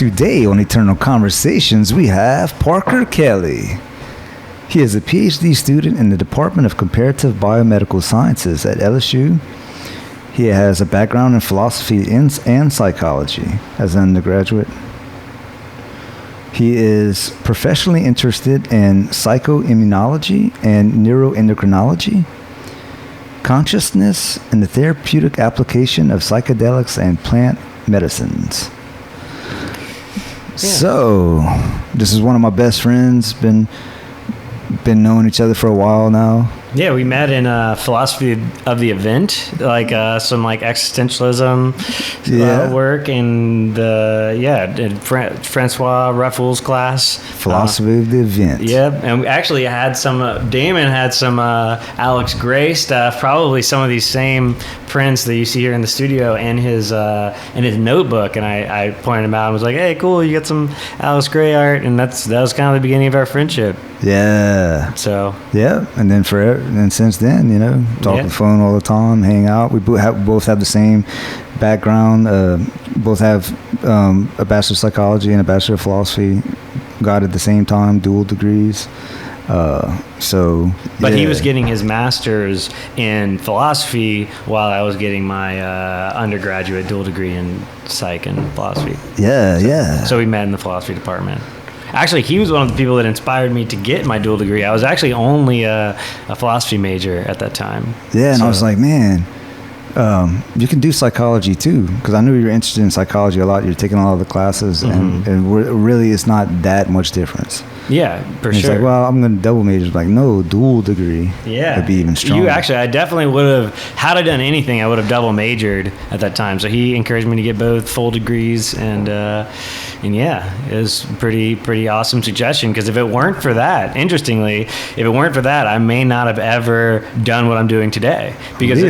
Today on Eternal Conversations, we have Parker Kelley. He is a PhD student in the Department of Comparative Biomedical Sciences at LSU. He has a background in philosophy and psychology as an undergraduate. He is professionally interested in psychoimmunology and neuroendocrinology, consciousness, and the therapeutic application of psychedelics and plant medicines. Yeah. So, this is one of my best friends. Been knowing each other for a while now. Yeah, we met in philosophy of the event, some existentialism work in in Francois Ruffles class. Philosophy of the event. Yep, and we actually had some. Damon had some Alex Gray stuff. Probably some of these same prints that you see here in the studio, and his notebook. And I pointed him out and was like, "Hey, cool, you got some Alex Gray art," and that was kind of the beginning of our friendship. Yeah. So. Yeah, and then since then, talk on the phone all the time, hang out. We both have the same background. Both have a bachelor of psychology and a bachelor of philosophy. Got at the same time, dual degrees. But he was getting his master's in philosophy while I was getting my undergraduate dual degree in psych and philosophy. So we met in the philosophy department. Actually, he was one of the people that inspired me to get my dual degree. I was actually only a philosophy major at that time. Yeah, and I was like, man, you can do psychology too, because I knew you were interested in psychology a lot. You're taking all the classes, and really it's not that much difference. Yeah, for and sure. It's like, well, I'm going to double major. Like, no, dual degree. Yeah. Would be even stronger. I definitely would have, had I done anything, I would have double majored at that time. So he encouraged me to get both full degrees, and yeah, it was pretty awesome suggestion, because if it weren't for that, I may not have ever done what I'm doing today. Because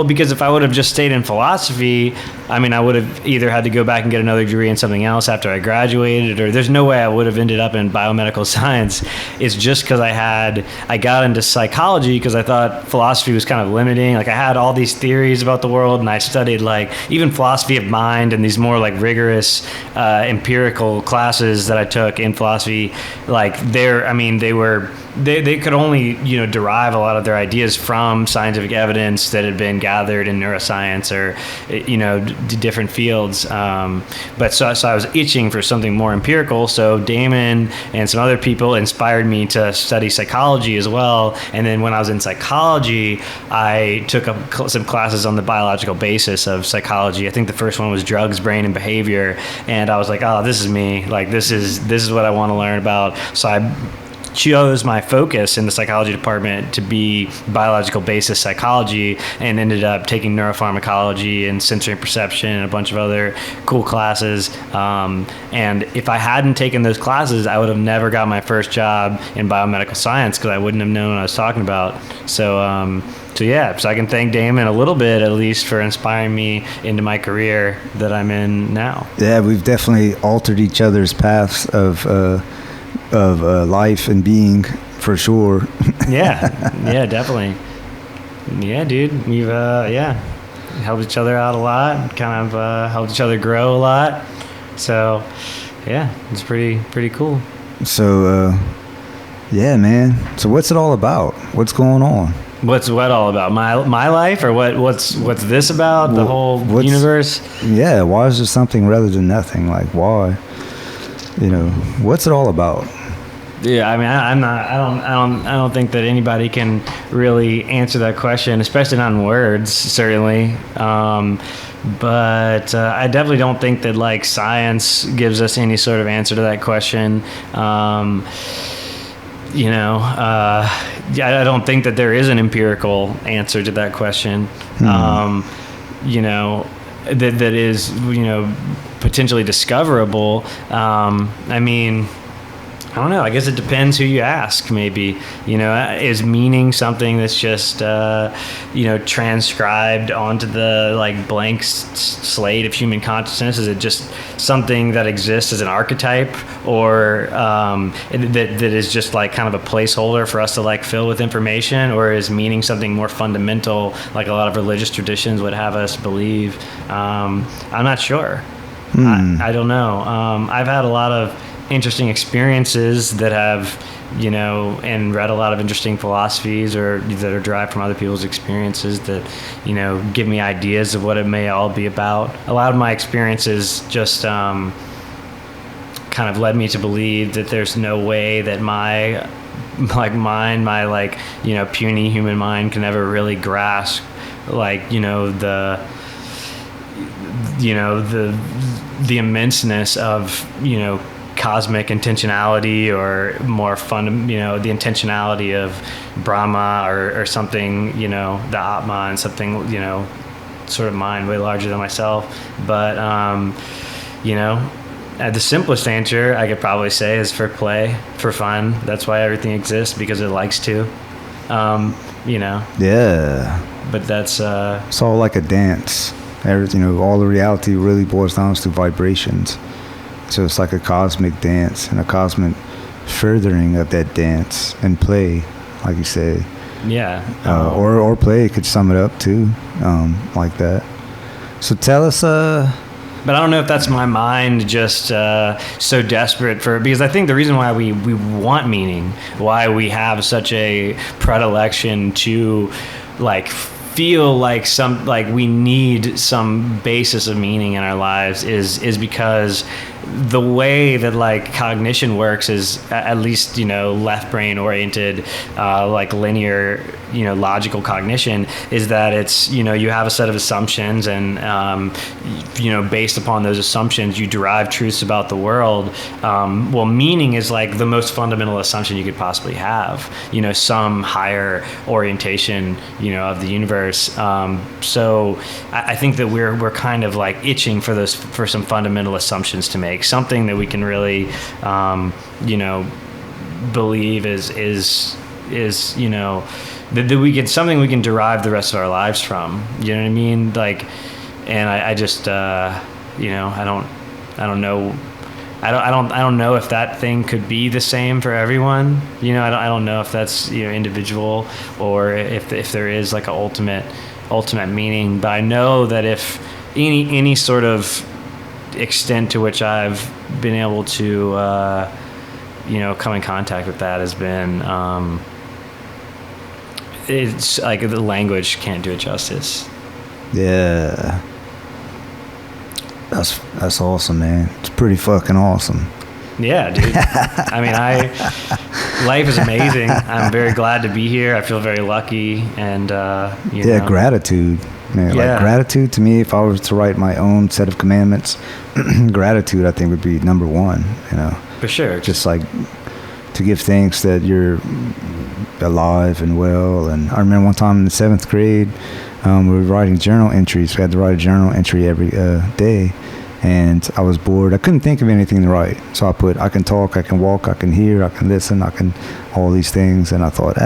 because if I would have just stayed in philosophy, I would have either had to go back and get another degree in something else after I graduated, or there's no way I would have ended up in biomedical science. It's just because I got into psychology because I thought philosophy was kind of limiting. Like, I had all these theories about the world, and I studied even philosophy of mind and these more rigorous empirical classes that I took in philosophy. They could only derive a lot of their ideas from scientific evidence that had been gathered in neuroscience or different fields. But so I was itching for something more empirical. So Damon and some other people inspired me to study psychology as well. And then when I was in psychology, I took some classes on the biological basis of psychology. I think the first one was drugs, brain, and behavior. And I was like, oh, this is me. This is what I want to learn about. So I chose my focus in the psychology department to be biological basis psychology, and ended up taking neuropharmacology and sensory perception and a bunch of other cool classes. And if I hadn't taken those classes, I would have never got my first job in biomedical science, because I wouldn't have known what I was talking about. So I can thank Damon a little bit, at least, for inspiring me into my career that I'm in now. Yeah, we've definitely altered each other's paths of life and being, for sure. yeah, definitely. Yeah, dude, we've helped each other out a lot, kind of helped each other grow a lot. So yeah, it's pretty cool. So yeah, man, so what's it all about? What's going on? What's what all about? My life, or what's this about? The whole universe? Yeah, why is there something rather than nothing? Like, why? What's it all about? Yeah, I don't think that anybody can really answer that question, especially not in words, certainly. But I definitely don't think that science gives us any sort of answer to that question. I don't think that there is an empirical answer to that question. That is, potentially discoverable. I don't know. I guess it depends who you ask, maybe. Is meaning something that's just, transcribed onto the, blank slate of human consciousness? Is it just something that exists as an archetype, or that is just, kind of a placeholder for us to, fill with information? Or is meaning something more fundamental, like a lot of religious traditions would have us believe? I'm not sure. I don't know. I've had a lot of interesting experiences that have, and read a lot of interesting philosophies or that are derived from other people's experiences that, give me ideas of what it may all be about. A lot of my experiences just kind of led me to believe that there's no way that my puny human mind can ever really grasp the immenseness of cosmic intentionality, or more fun, the intentionality of Brahma, or something, the Atma, and something, sort of mind way larger than myself. But the simplest answer I could probably say is for play, for fun. That's why everything exists, because it likes to. Yeah. But that's it's all like a dance. All the reality really boils down to vibrations. So it's like a cosmic dance and a cosmic furthering of that dance and play, like you say. Yeah. Or play could sum it up too, like that. So tell us. But I don't know if that's my mind just so desperate for, because I think the reason why we want meaning, why we have such a predilection to feel like we need some basis of meaning in our lives is because the way that cognition works is, at least left brain oriented, linear logical cognition, is that it's you have a set of assumptions, and based upon those assumptions you derive truths about the world. Meaning is the most fundamental assumption you could possibly have, some higher orientation of the universe. So I think that we're kind of itching for some fundamental assumptions to make, something that we can really believe is that we can, something we can derive the rest of our lives from. You know what I mean? And I just I don't know if that thing could be the same for everyone. I don't know if that's individual, or if there is a ultimate meaning. But I know that if any sort of extent to which I've been able to come in contact with that has been it's the language can't do it justice. Yeah, that's awesome, man. It's pretty fucking awesome. Yeah, dude. I mean, life is amazing. I'm very glad to be here. I feel very lucky, and gratitude, man. Yeah. Gratitude to me, if I was to write my own set of commandments, gratitude I think would be number one. For sure. Just to give thanks that you're alive and well. And I remember one time in the 7th grade, we were writing journal entries. We had to write a journal entry every day. And I was bored. I couldn't think of anything to write. So I put, I can talk, I can walk, I can hear, I can listen, all these things. And I thought,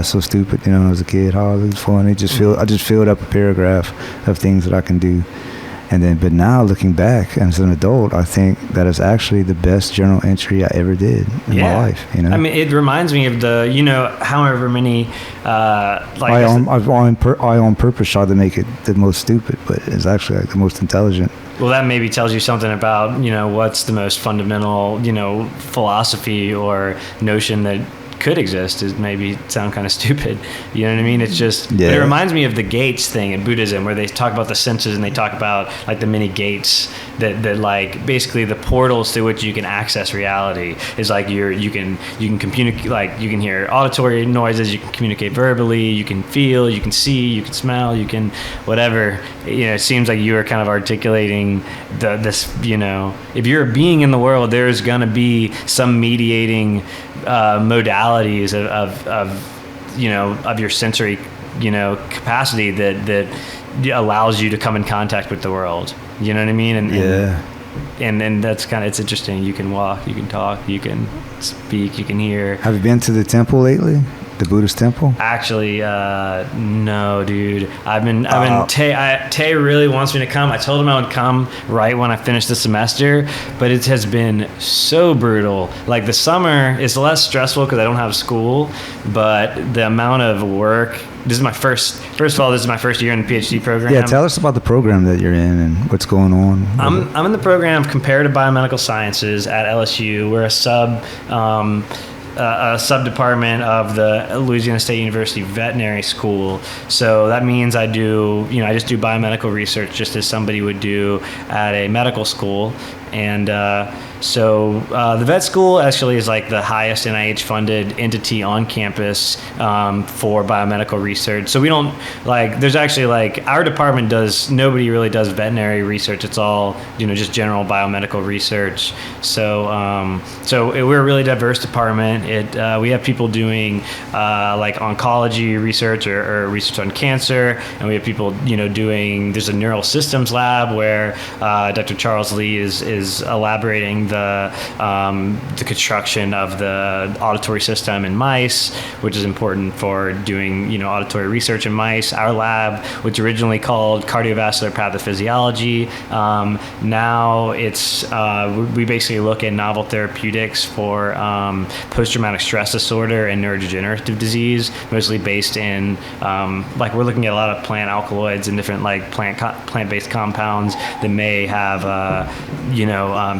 so stupid, as a kid. Oh, it was fun. I just filled up a paragraph of things that I can do. But now looking back as an adult, I think that is actually the best journal entry I ever did in my life. I mean, it reminds me of the, however many, I on purpose tried to make it the most stupid, but it's actually the most intelligent. Well, that maybe tells you something about, what's the most fundamental, philosophy or notion that could exist. Is maybe sound kind of stupid. You know what I mean? It's just, it reminds me of the gates thing in Buddhism, where they talk about the senses, and they talk about the many gates that basically the portals through which you can access reality is you can communicate, you can hear auditory noises, you can communicate verbally, you can feel, you can see, you can smell, you can whatever. It seems like you are kind of articulating this. If you're a being in the world, there's gonna be some mediating modalities of your sensory capacity that allows you to come in contact with the world. You know what I mean? And then that's kind of, it's interesting. You can walk, you can talk, you can speak, you can hear. Have you been to the temple lately? The Buddhist temple? Actually, no, dude. Tay really wants me to come. I told him I would come right when I finished the semester, but it has been so brutal. Like, the summer is less stressful because I don't have school, but the amount of work. This is my first of all, this is my first year in the PhD program. Yeah, tell us about the program that you're in and what's going on. I'm in the program of Comparative Biomedical Sciences at LSU. We're a sub-department of the Louisiana State University Veterinary School. So that means I just do biomedical research just as somebody would do at a medical school. And so the vet school actually is like the highest NIH-funded entity on campus for biomedical research. So we don't there's actually our department nobody really does veterinary research. It's all just general biomedical research. So we're a really diverse department. We have people doing oncology research or research on cancer, and we have people doing. There's a neural systems lab where Dr. Charles Lee is elaborating the construction of the auditory system in mice, which is important for doing auditory research in mice. Our lab, which originally called cardiovascular pathophysiology, now it's we basically look at novel therapeutics for post-traumatic stress disorder and neurodegenerative disease, mostly based in we're looking at a lot of plant alkaloids and different plant-based compounds that may have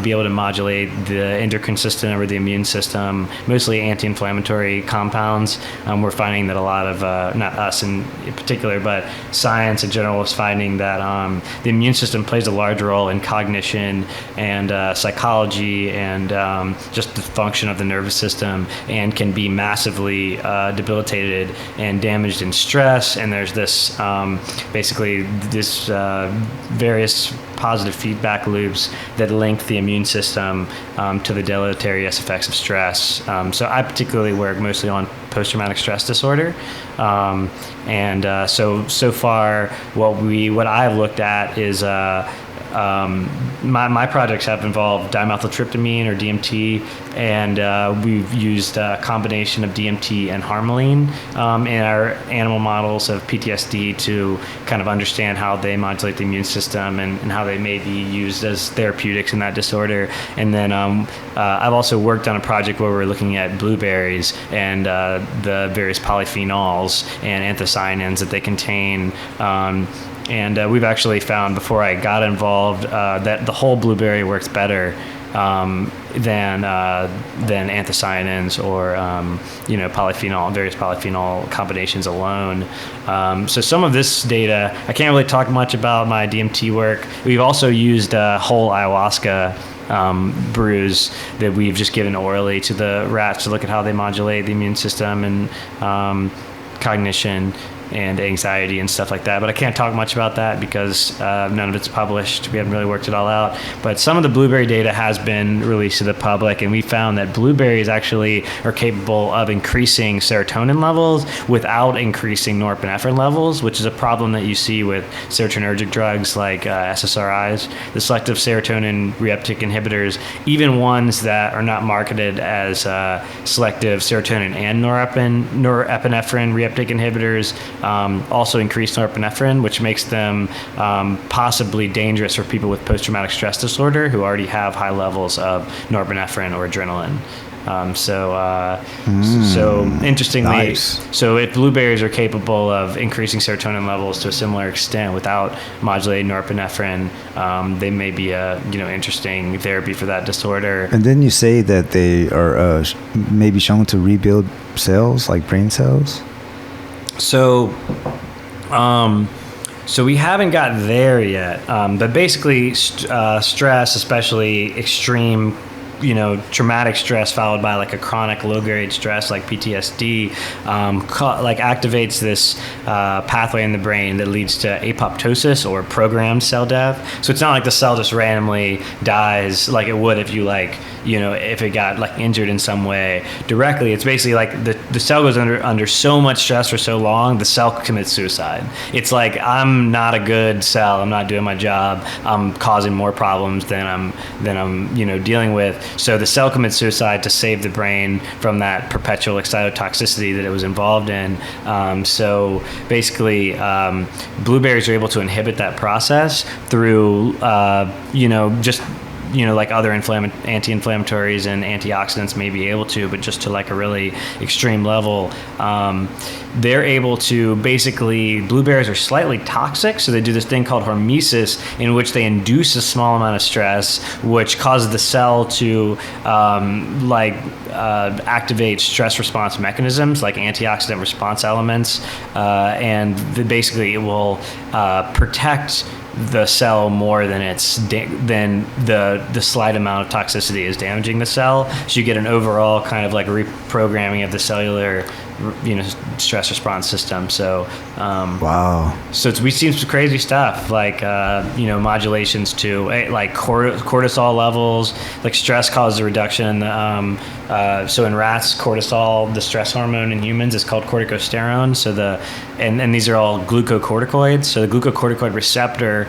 be able to modulate the endocrine system or the immune system, mostly anti-inflammatory compounds. We're finding that a lot of, not us in particular, but science in general is finding that the immune system plays a large role in cognition and psychology and just the function of the nervous system, and can be massively debilitated and damaged in stress. And there's this various positive feedback loops that link the immune system to the deleterious effects of stress. So I particularly work mostly on post-traumatic stress disorder. So far what I've looked at is my projects have involved dimethyltryptamine or DMT, and we've used a combination of DMT and harmaline in our animal models of PTSD to kind of understand how they modulate the immune system and how they may be used as therapeutics in that disorder. And then I've also worked on a project where we're looking at blueberries and the various polyphenols and anthocyanins that they contain. And we've actually found, before I got involved, that the whole blueberry works better than anthocyanins or various polyphenol combinations alone. So some of this data, I can't really talk much about my DMT work. We've also used whole ayahuasca brews that we've just given orally to the rats to look at how they modulate the immune system and cognition and anxiety and stuff like that. But I can't talk much about that because none of it's published. We haven't really worked it all out. But some of the blueberry data has been released to the public, and we found that blueberries actually are capable of increasing serotonin levels without increasing norepinephrine levels, which is a problem that you see with serotonergic drugs like SSRIs, the selective serotonin reuptake inhibitors, even ones that are not marketed as selective serotonin and norepinephrine reuptake inhibitors also increase norepinephrine, which makes them possibly dangerous for people with post-traumatic stress disorder who already have high levels of norepinephrine or adrenaline. So interestingly, nice. So if blueberries are capable of increasing serotonin levels to a similar extent without modulating norepinephrine, they may be a interesting therapy for that disorder. And then you say that they are maybe shown to rebuild cells, like brain cells. So we haven't got there yet, but basically stress, especially extreme traumatic stress followed by like a chronic low-grade stress like PTSD, activates this pathway in the brain that leads to apoptosis or programmed cell death. So it's not like the cell just randomly dies like it would if you if it got injured in some way directly. It's basically like the cell goes under so much stress for so long, the cell commits suicide. It's like, I'm not a good cell, I'm not doing my job, I'm causing more problems than I'm dealing with. So the cell commits suicide to save the brain from that perpetual excitotoxicity that it was involved in. So basically, blueberries are able to inhibit that process through, just like other anti-inflammatories and antioxidants may be able to, but just to like a really extreme level. They're able to basically, blueberries are slightly toxic, so they do this thing called hormesis, in which they induce a small amount of stress, which causes the cell to activate stress response mechanisms like antioxidant response elements, and basically it will protect the cell more than than the slight amount of toxicity is damaging the cell. So you get an overall kind of like reprogramming of the cellular, stress response system. So wow. So we've seen some crazy stuff like modulations to like cortisol levels. Like stress causes a reduction in the so in rats, cortisol, the stress hormone, in humans is called corticosterone. So and these are all glucocorticoids. So the glucocorticoid receptor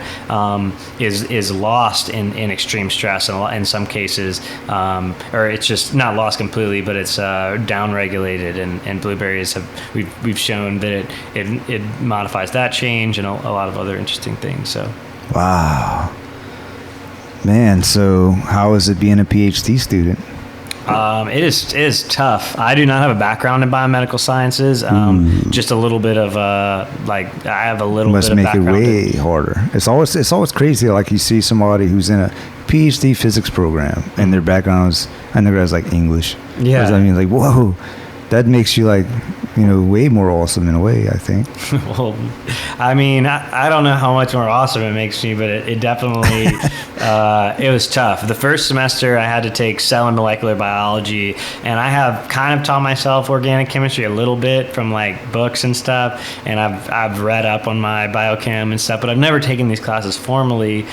is lost in extreme stress, and in some cases, or it's just not lost completely, but it's downregulated. And blueberries we've shown that it modifies that change and a lot of other interesting things. So wow, man. So how is it being a PhD student? It is tough. I do not have a background in biomedical sciences. Just a little bit of I have a little bit of background. Must make it way harder. It's always crazy. Like you see somebody who's in a PhD physics program and their background's undergrad's like English. Yeah. I mean, like, whoa, that makes you like, way more awesome in a way, I think. Well, I mean, I don't know how much more awesome it makes me, but it definitely, it was tough. The first semester I had to take cell and molecular biology, and I have kind of taught myself organic chemistry a little bit from like books and stuff, and I've read up on my biochem and stuff, but I've never taken these classes formally.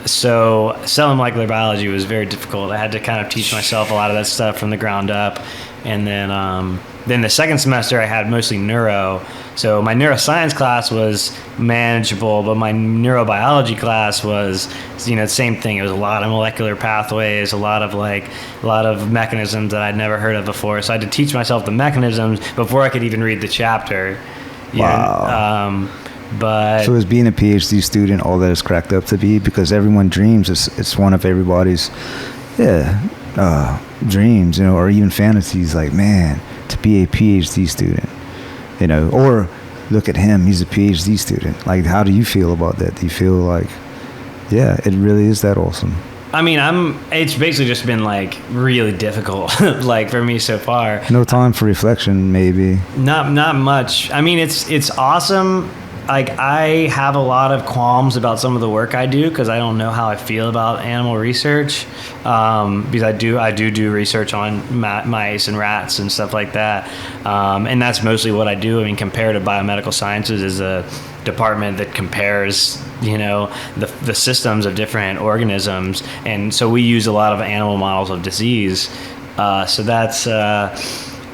So cell and molecular biology was very difficult. I had to kind of teach myself a lot of that stuff from the ground up. And then the second semester I had mostly neuro. So my neuroscience class was manageable, but my neurobiology class was, the same thing. It was a lot of molecular pathways, a lot of mechanisms that I'd never heard of before. So I had to teach myself the mechanisms before I could even read the chapter. Wow. But so is being a PhD student all that it's cracked up to be? Because everyone dreams. It's one of everybody's dreams, or even fantasies. Like, man, to be a PhD student, or look at him, he's a PhD student. Like, how do you feel about that? Do you feel like, yeah, it really is that awesome? I mean, it's basically just been like really difficult, like for me so far. No time for reflection, maybe. Not much. I mean, it's awesome. Like, I have a lot of qualms about some of the work I do because I don't know how I feel about animal research. Because I do research on mice and rats and stuff like that. And that's mostly what I do. I mean, comparative biomedical sciences is a department that compares, the systems of different organisms. And so we use a lot of animal models of disease. So that's...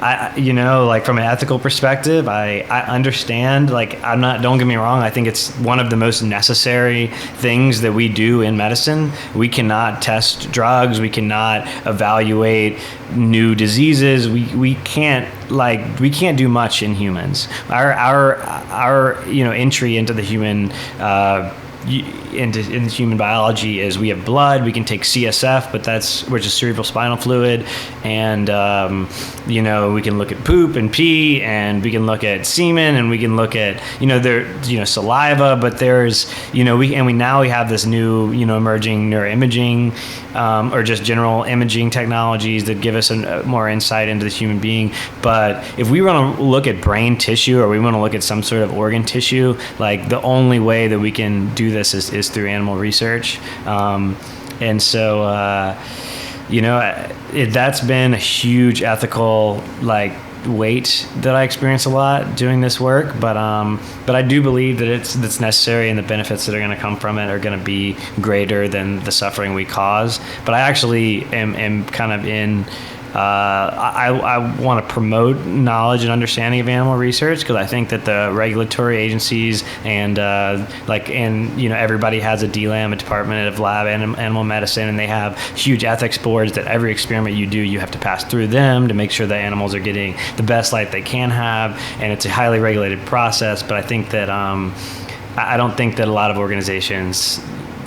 like from an ethical perspective, I understand, don't get me wrong, I think it's one of the most necessary things that we do in medicine. We cannot test drugs, we cannot evaluate new diseases, we can't do much in humans. Our entry into the human into human biology is we have blood, we can take CSF, but which is cerebral spinal fluid, and we can look at poop and pee, and we can look at semen, and we can look at saliva, but there's we now have this new emerging neuroimaging or just general imaging technologies that give us more insight into the human being. But if we want to look at brain tissue, or we want to look at some sort of organ tissue, like the only way that we can do this is through animal research. And so that's been a huge ethical weight that I experience a lot doing this work, but I do believe that it's necessary, and the benefits that are going to come from it are going to be greater than the suffering we cause. But I actually am kind of in I want to promote knowledge and understanding of animal research, because I think that the regulatory agencies and everybody has a DLAM, a Department of Lab and Animal Medicine, and they have huge ethics boards that every experiment you do, you have to pass through them to make sure that animals are getting the best life they can have, and it's a highly regulated process. But I think that I don't think that a lot of organizations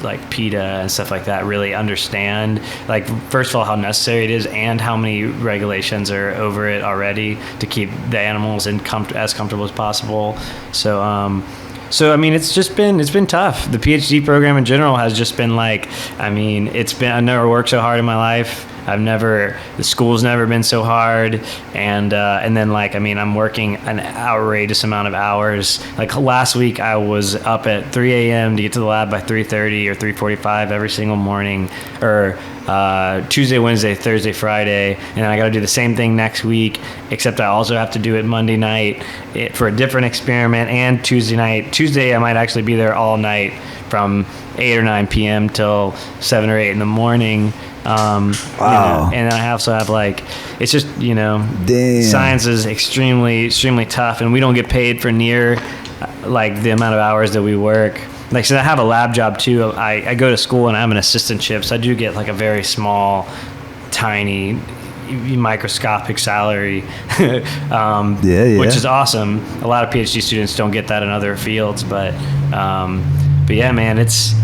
like PETA and stuff like that really understand, like, first of all, how necessary it is and how many regulations are over it already to keep the animals as comfortable as possible. So I mean, it's been tough. The PhD program in general has just been like, I mean, I've never worked so hard in my life. The school's never been so hard. And then, like, I mean, I'm working an outrageous amount of hours. Like, last week I was up at 3 a.m. to get to the lab by 3:30 or 3:45 every single morning, or Tuesday, Wednesday, Thursday, Friday. And then I got to do the same thing next week, except I also have to do it Monday night for a different experiment, and Tuesday night. Tuesday I might actually be there all night from 8 or 9 p.m. till 7 or 8 in the morning. Wow. And I also have, like, it's just, Damn. Science is extremely, extremely tough, and we don't get paid for near like the amount of hours that we work. Like, so I have a lab job too. I go to school and I'm an assistantship, so I do get like a very small, tiny, microscopic salary, which is awesome. A lot of PhD students don't get that in other fields, but yeah, man, it's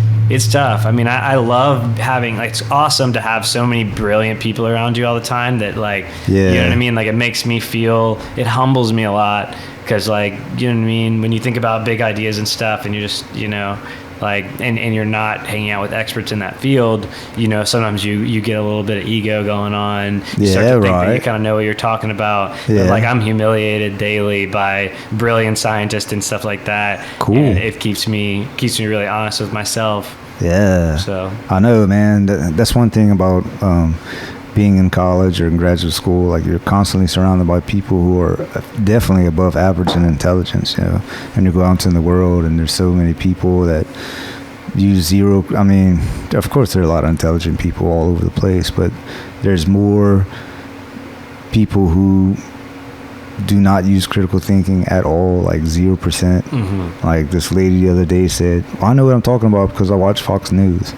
tough. I mean, I love having, like, it's awesome to have so many brilliant people around you all the time that, like, you know what I mean? Like, it makes me feel, it humbles me a lot, because, like, you know what I mean? When you think about big ideas and stuff, and you're just, like, and you're not hanging out with experts in that field, sometimes you get a little bit of ego going on. You start to think that you kind of know what you're talking about. Yeah. But, like, I'm humiliated daily by brilliant scientists and stuff like that. Cool. And it keeps me really honest with myself. Yeah. So I know, man. That's one thing about being in college or in graduate school. Like, you're constantly surrounded by people who are definitely above average in intelligence, and you go out in the world and there's so many people that use zero. I mean, of course there are a lot of intelligent people all over the place, but there's more people who do not use critical thinking at all, like 0%. Mm-hmm. Like, this lady the other day said, well, I know what I'm talking about because I watch Fox News.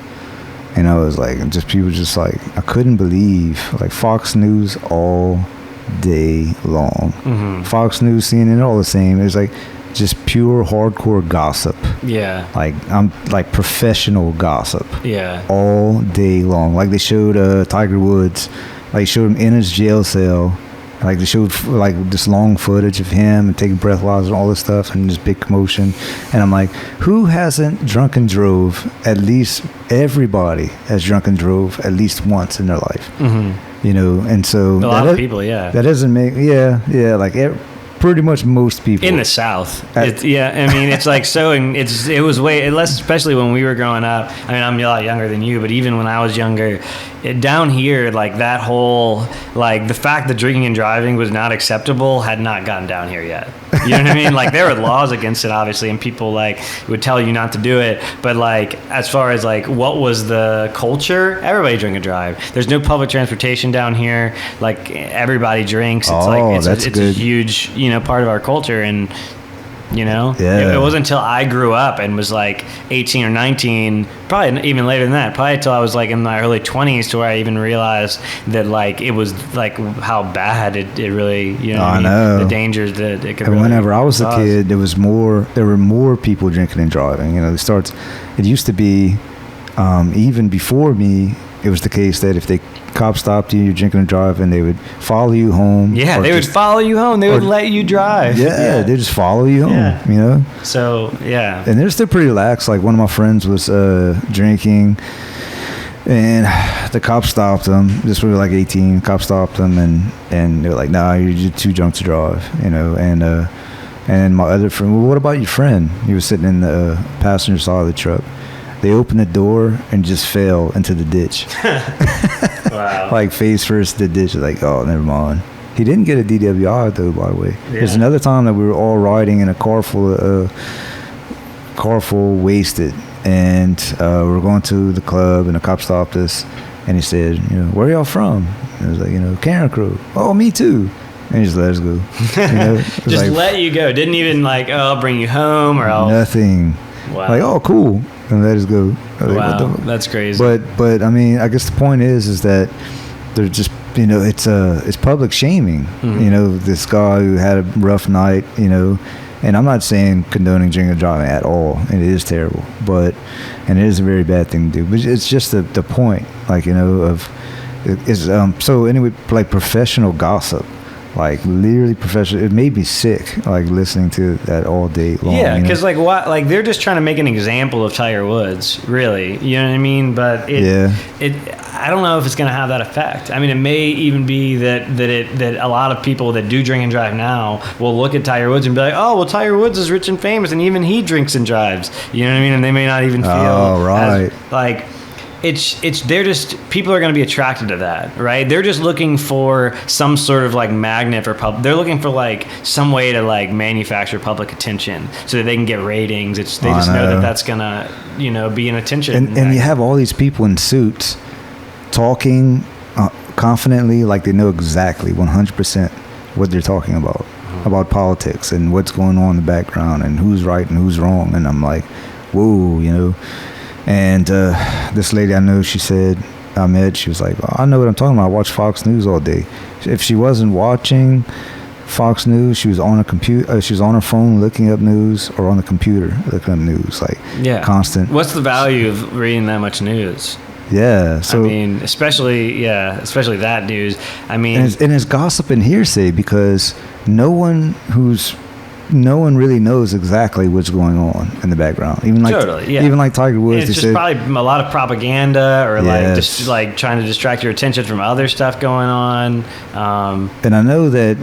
And I was like, people just like, I couldn't believe, like, Fox News all day long. Mm-hmm. Fox News, CNN, all the same. It's like just pure hardcore gossip. Yeah. Like, I'm like professional gossip. Yeah. All day long. Like, they showed Tiger Woods, like, showed him in his jail cell. Like, they showed, like, this long footage of him and taking breathalyzers and all this stuff and this big commotion. And I'm like, who hasn't drunk and drove? At least everybody has drunk and drove at least once in their life. Mm-hmm. And so... A lot of people, yeah. That doesn't make... Yeah, like... Pretty much most people in the South. I mean, it's like it was way less, especially when we were growing up. I mean, I'm a lot younger than you, but even when I was younger, down here, like, that whole, like, the fact that drinking and driving was not acceptable had not gotten down here yet. You know what I mean? Like, there were laws against it, obviously, and people, like, would tell you not to do it. But, like, as far as, like, what was the culture, everybody drink and drive. There's no public transportation down here. Like, everybody drinks. It's it's a huge, part of our culture. And, it wasn't until I grew up and was like 18 or 19, probably even later than that, probably until I was like in my early 20s, to where I even realized that, like, it was like how bad it really, I know the dangers that it could. And whenever I was cause. a kid, there were more people drinking and driving. It used to be, even before me, it was the case that if the cops stopped you, you're drinking and driving, they would follow you home. Yeah, they would follow you home. They would let you drive. Yeah, they just follow you home, So, yeah. And they're still pretty lax. Like, one of my friends was drinking, and the cops stopped him. This was like 18. Cops stopped him, and they were like, nah, you're too drunk to drive, And my other friend, well, what about your friend? He was sitting in the passenger side of the truck. They opened the door and just fell into the ditch. Wow. Like, face first in the ditch. Like, oh, never mind. He didn't get a DWI, though, by the way. Yeah. There's another time that we were all riding in a car full wasted. And we were going to the club, and the cop stopped us. And he said, where are y'all from? It was like, Karen Crow. Oh, me too. And he just let us go. Just like, let you go. Didn't even like, I'll bring you home or I'll... Nothing. Wow. Like, oh, cool. And let us go. Wow, that's crazy. But I mean, I guess the point is that they're just, it's public shaming. This guy who had a rough night, and I'm not saying condoning drinking and driving at all. It is terrible, and it is a very bad thing to do. But it's just the point, like, so anyway, like professional gossip. Like literally professional. It made me sick, like listening to that all day long. Yeah, because like what? Like they're just trying to make an example of Tiger Woods, really. You know what I mean? But I don't know if it's going to have that effect. I mean, it may even be that a lot of people that do drink and drive now will look at Tiger Woods and be like, oh, well, Tiger Woods is rich and famous, and even he drinks and drives. You know what I mean? And they may not even feel as, like. They're just, people are going to be attracted to that, right? They're just looking for some sort of like magnet for they're looking for like some way to like manufacture public attention so that they can get ratings. They just know that that's going to, be an attention. And you have all these people in suits talking confidently, like they know exactly 100% what they're talking about politics and what's going on in the background and who's right and who's wrong. And I'm like, whoa, And this lady I know, she said, she was like, I know what I'm talking about. I watch Fox News all day. If she wasn't watching Fox News, she was on a computer. She was on her phone looking up news, or on the computer looking up news, like constant. What's the value of reading that much news? Yeah. So I mean, especially that news. I mean, and it's gossip and hearsay because no one really knows exactly what's going on in the background. Even like Tiger Woods. It's just probably a lot of propaganda or like just like trying to distract your attention from other stuff going on. And I know that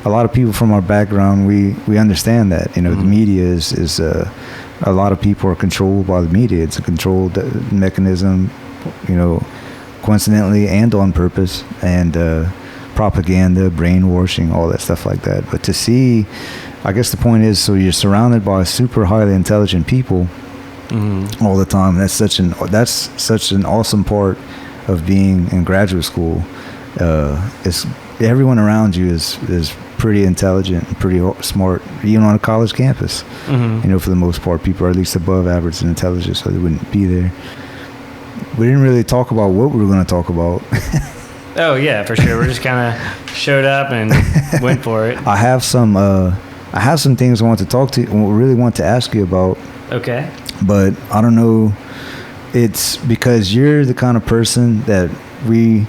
a lot of people from our background, we understand that, the media is a lot of people are controlled by the media. It's a controlled mechanism, coincidentally and on purpose. And, propaganda, brainwashing, all that stuff like that. But to see, I guess the point is, so you're surrounded by super highly intelligent people all the time. That's such an awesome part of being in graduate school. It's everyone around you is pretty intelligent and pretty smart, even on a college campus. For the most part, people are at least above average in intelligence, so they wouldn't be there. We didn't really talk about what we were going to talk about. Oh yeah, for sure. We just kind of showed up and went for it. I have some things I want to talk to you, really want to ask you about. Okay. But I don't know. It's because you're the kind of person that we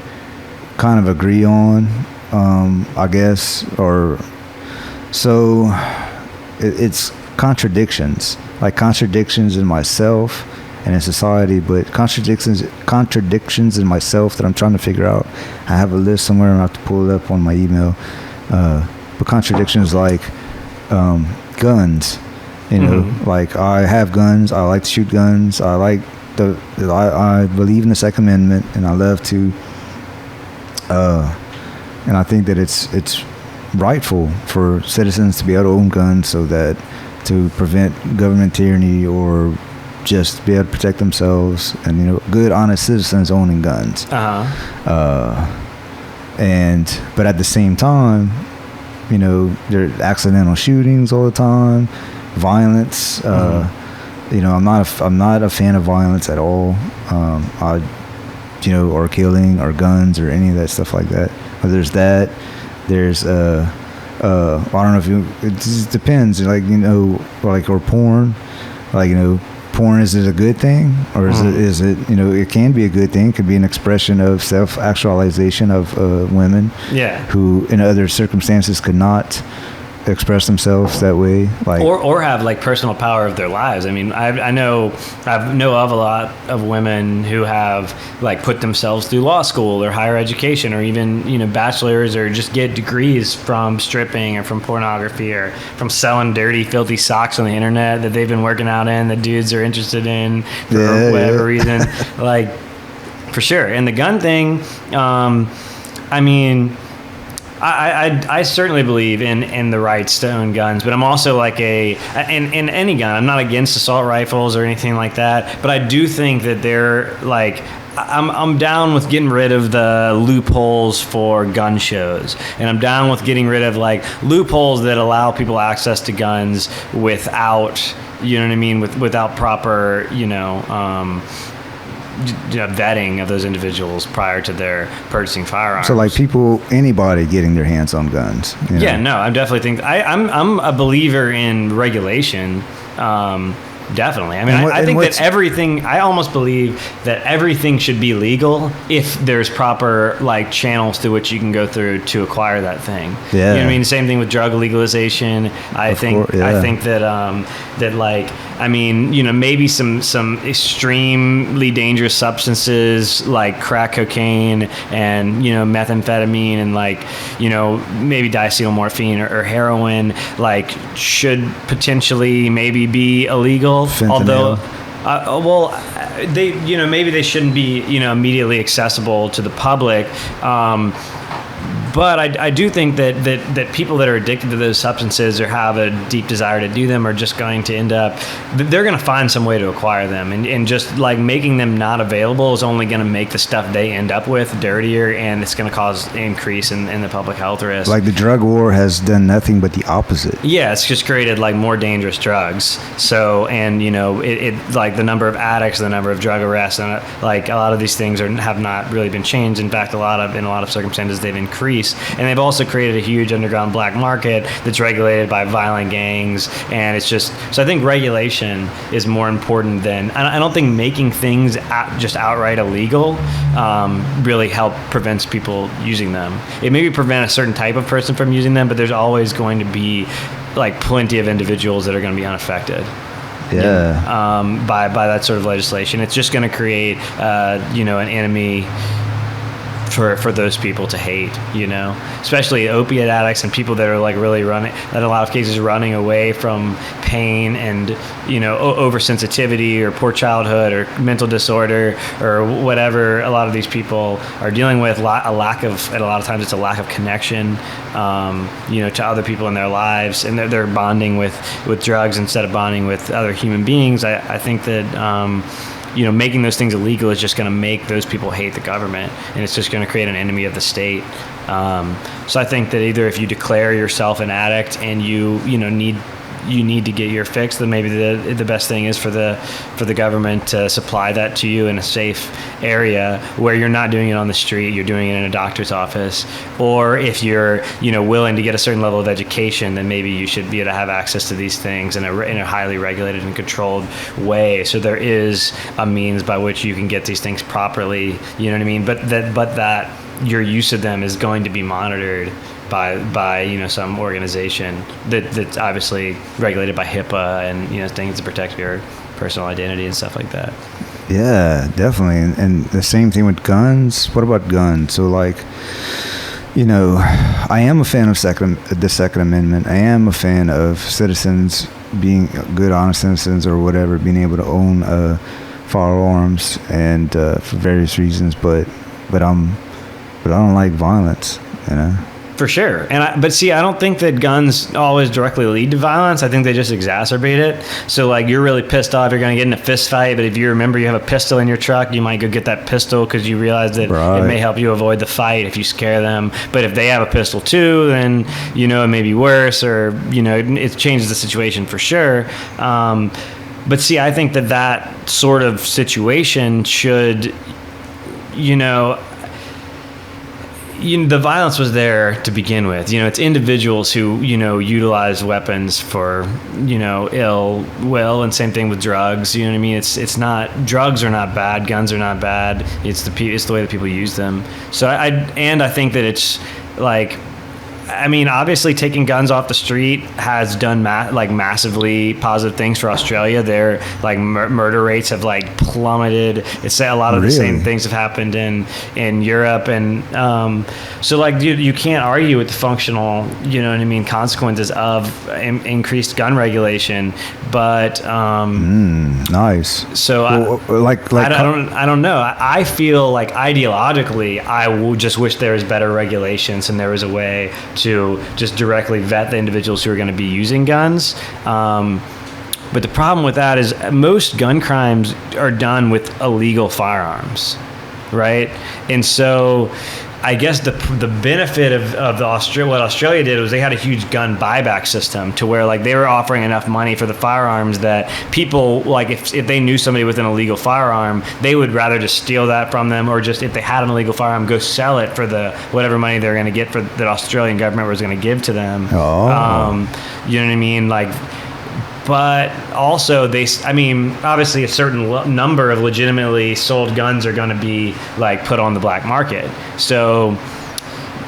kind of agree on, I guess, or so. It's contradictions, like contradictions in myself and in society, but contradictions in myself that I'm trying to figure out. I have a list somewhere and I have to pull it up on my email. But contradictions like guns, like I have guns, I like to shoot guns, I believe in the Second Amendment, and I love to, and I think that it's rightful for citizens to be able to own guns so that to prevent government tyranny or just be able to protect themselves, and good honest citizens owning guns. But at the same time, there are accidental shootings all the time, violence. I'm not a fan of violence at all. Or killing or guns or any of that stuff like that. But there's that. There's I don't know it just depends. Like or porn, porn, is it a good thing, or is it it can be a good thing. It could be an expression of self-actualization of women who in other circumstances could not express themselves that way, like or have like personal power of their lives. I mean, I know of a lot of women who have like put themselves through law school or higher education or even bachelors or just get degrees from stripping or from pornography or from selling dirty filthy socks on the internet that they've been working out in that dudes are interested in for whatever reason. Like, for sure. And the gun thing, I mean, I certainly believe in the rights to own guns, but I'm also like in any gun. I'm not against assault rifles or anything like that, but I do think that they're like I'm down with getting rid of the loopholes for gun shows, and I'm down with getting rid of like loopholes that allow people access to guns without, you know what I mean, without proper, vetting of those individuals prior to their purchasing firearms. So like anybody getting their hands on guns. Yeah, no, I definitely think I'm a believer in regulation. Definitely. I mean, I think that I almost believe that everything should be legal if there's proper like channels through which you can go through to acquire that thing. Yeah. You know what I mean? Same thing with drug legalization. I think that like, I mean, maybe some extremely dangerous substances like crack cocaine and, methamphetamine and like, maybe diacetylmorphine or heroin, like should potentially maybe be illegal. Fentanyl. Although, they, maybe they shouldn't be, immediately accessible to the public. But I do think that people that are addicted to those substances or have a deep desire to do them are just going to end up, they're going to find some way to acquire them. And just like making them not available is only going to make the stuff they end up with dirtier, and it's going to cause an increase in the public health risk. Like the drug war has done nothing but the opposite. Yeah, it's just created like more dangerous drugs. So, and it like the number of addicts, the number of drug arrests, and like a lot of these things have not really been changed. In fact, in a lot of circumstances, they've increased. And they've also created a huge underground black market that's regulated by violent gangs. And it's just, so I think regulation is more important than, I don't think making things just outright illegal really prevents people using them. It maybe prevent a certain type of person from using them, but there's always going to be like plenty of individuals that are going to be unaffected. Yeah. By that sort of legislation. It's just going to create, an enemy for those people to hate, especially opiate addicts and people that are like really running, in a lot of cases running away from pain and, oversensitivity or poor childhood or mental disorder or whatever a lot of these people are dealing with, and a lot of times it's a lack of connection, to other people in their lives, and they're bonding with drugs instead of bonding with other human beings. I think that, making those things illegal is just going to make those people hate the government, and it's just going to create an enemy of the state. So I think that either if you declare yourself an addict and you need to get your fix, then maybe the best thing is for the government to supply that to you in a safe area where you're not doing it on the street, you're doing it in a doctor's office. Or if you're willing to get a certain level of education, then maybe you should be able to have access to these things in a highly regulated and controlled way. So there is a means by which you can get these things properly, you know what I mean? But that your use of them is going to be monitored by some organization that's obviously regulated by HIPAA and things to protect your personal identity and stuff like that. Yeah, definitely. And the same thing with guns. What about guns? So like, I am a fan of the Second Amendment. I am a fan of citizens being good, honest citizens or whatever, being able to own firearms and for various reasons. But I don't like violence, For sure. But see, I don't think that guns always directly lead to violence. I think they just exacerbate it. So like you're really pissed off, you're going to get in a fist fight, but if you remember you have a pistol in your truck, you might go get that pistol because you realize that It may help you avoid the fight if you scare them. But if they have a pistol too, then, it may be worse, or, it changes the situation for sure. But see, I think that sort of situation should, the violence was there to begin with. It's individuals who, utilize weapons for, ill will, and same thing with drugs. You know what I mean? It's not, drugs are not bad, guns are not bad. It's the way that people use them. So I think that it's like, obviously taking guns off the street has done massively positive things for Australia. Their murder rates have plummeted. It's a lot of the same things have happened in Europe, and so you can't argue with the functional consequences of increased gun regulation. But nice. So I don't know. I feel like ideologically I just wish there was better regulations and there was a way to just directly vet the individuals who are going to be using guns. But the problem with that is most gun crimes are done with illegal firearms. right? And so I guess the benefit of what Australia did was they had a huge gun buyback system to where like they were offering enough money for the firearms that people, like if they knew somebody with an illegal firearm, they would rather just steal that from them, or just if they had an illegal firearm, go sell it for the whatever money they're going to get for that Australian government was going to give to them. You know what I mean? Like, but also obviously a certain number of legitimately sold guns are going to be like put on the black market. So,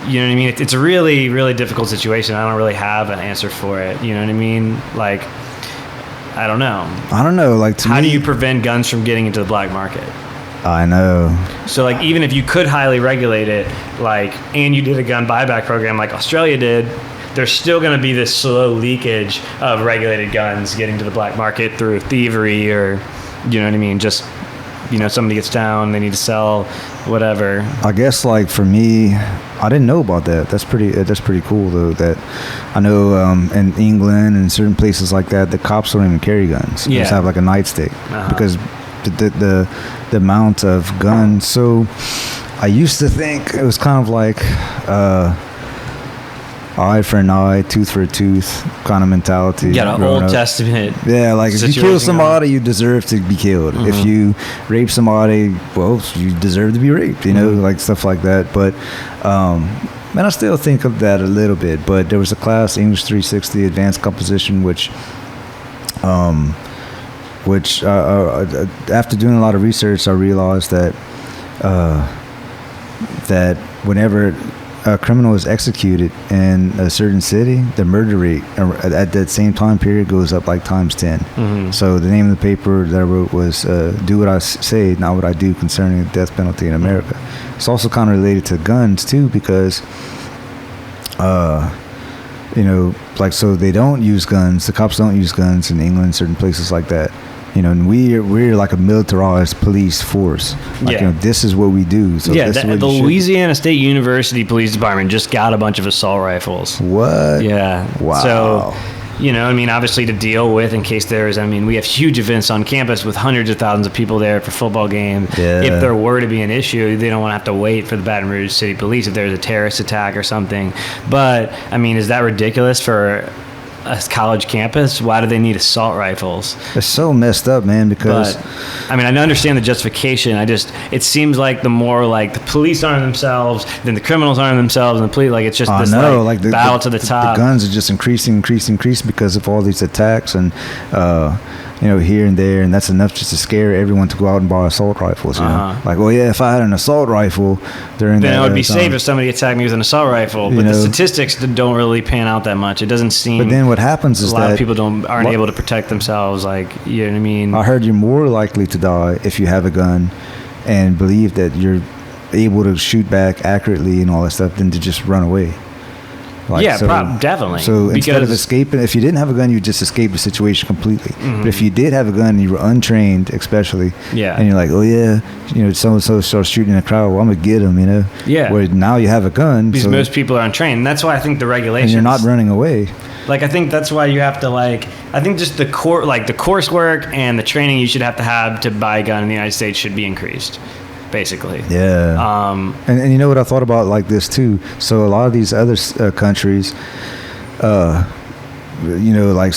you know what I mean? It's a really, really difficult situation. I don't really have an answer for it. You know what I mean? Like, I don't know. Like, how do you prevent guns from getting into the black market? I know. So like, even if you could highly regulate it, like, and you did a gun buyback program like Australia did, there's still going to be this slow leakage of regulated guns getting to the black market through thievery, or, you know what I mean? Just, you know, somebody gets down, they need to sell, whatever. I guess like for me, I didn't know about that. That's pretty cool though. That I know in England and certain places like that, the cops don't even carry guns. They just have like a nightstick because the amount of guns. So I used to think it was kind of like eye for an eye, tooth for a tooth kind of mentality. Yeah, Old Testament. Yeah, like if you kill somebody, you deserve to be killed. If you rape somebody, well, you deserve to be raped, you know, like stuff like that. But, man, I still think of that a little bit. But there was a class, English 360 Advanced Composition, which after doing a lot of research, I realized that whenever a criminal is executed in a certain city, the murder rate at that same time period goes up like times 10. So the name of the paper that I wrote was "Do What I Say, Not What I Do" concerning the death penalty in America. It's also kind of related to guns too, because you know, like, so they don't use guns. The cops don't use guns in England, certain places like that. You know, and we're like a militarized police force. Like, you know, this is what we do. So yeah, the Louisiana State University Police Department just got a bunch of assault rifles. What? Yeah. Wow. So, you know, I mean, obviously to deal with in case there's, I mean, we have huge events on campus with hundreds of thousands of people there for football game. Yeah. If there were to be an issue, they don't want to have to wait for the Baton Rouge City Police if there's a terrorist attack or something. But, I mean, is that ridiculous for a college campus? Why do they need assault rifles? It's so messed up, man, because I mean, I understand the justification. it seems like the more like the police arm themselves, then the criminals arm themselves, and the police, like, it's just this like the battle to the top. The guns are just increasing because of all these attacks and you know, here and there, and that's enough just to scare everyone to go out and buy assault rifles. You know, like, well, yeah, if I had an assault rifle during that, then I would be safe if somebody attacked me with an assault rifle. But the statistics don't really pan out that much. It doesn't seem. But then what happens is a lot of people aren't able to protect themselves. Like, you know what I mean? I heard you're more likely to die if you have a gun and believe that you're able to shoot back accurately and all that stuff than to just run away. Like, yeah, definitely. So instead of escaping, if you didn't have a gun, you would just escape the situation completely. But if you did have a gun and you were untrained, especially, and you're like, oh yeah, you know, so-and-so starts shooting in a crowd, well, I'm going to get him, you know? Yeah. Where now you have a gun. Because most people are untrained. And that's why I think the regulations... And you're not running away. Like, I think that's why you have to, like... I think just the coursework and the training you should have to buy a gun in the United States should be increased. Basically. Yeah. And you know what I thought about like this too? So a lot of these other countries, you know, like,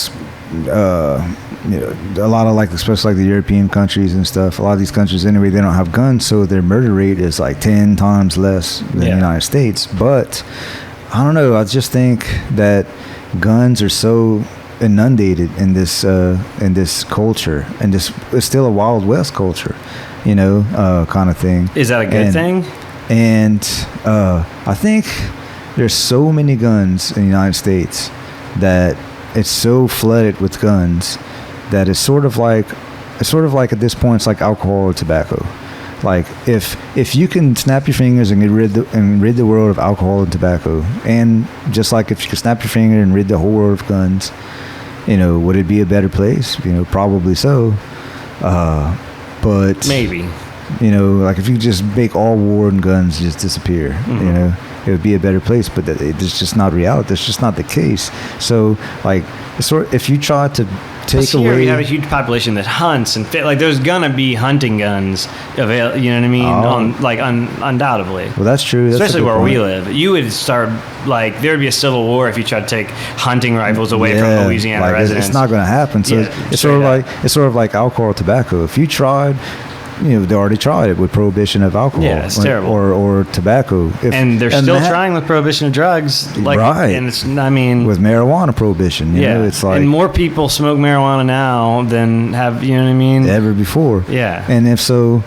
you know, a lot of like, especially like the European countries and stuff, a lot of these countries anyway, they don't have guns, so their murder rate is like 10 times less than the United States. But I don't know, I just think that guns are so inundated in this culture, and it's still a Wild West culture, you know, kind of thing. Is that a good thing? And I think there's so many guns in the United States that it's so flooded with guns that it's sort of like at this point it's like alcohol or tobacco. Like if you can snap your fingers and rid the world of alcohol and tobacco, and just like if you could snap your finger and rid the whole world of guns, you know, would it be a better place? You know, probably so. But maybe. You know, like if you just make all war and guns just disappear, you know, it would be a better place. But it's just not reality. That's just not the case. So, like, if you try to take away, we have a huge population that hunts and like there's gonna be hunting guns available. You know what I mean? Undoubtedly. Well, that's true. That's especially where we live. You would start like there would be a civil war if you tried to take hunting rifles away from Louisiana residents. It's not going to happen. So it's sort of like alcohol or tobacco. If you tried, you know, they already tried it with prohibition of alcohol. Yeah, it's terrible. Or tobacco. And they're still trying with prohibition of drugs. Like, right. And it's, I mean, with marijuana prohibition. You know, it's like, and more people smoke marijuana now than have, you know what I mean? Ever before. Yeah. And if so,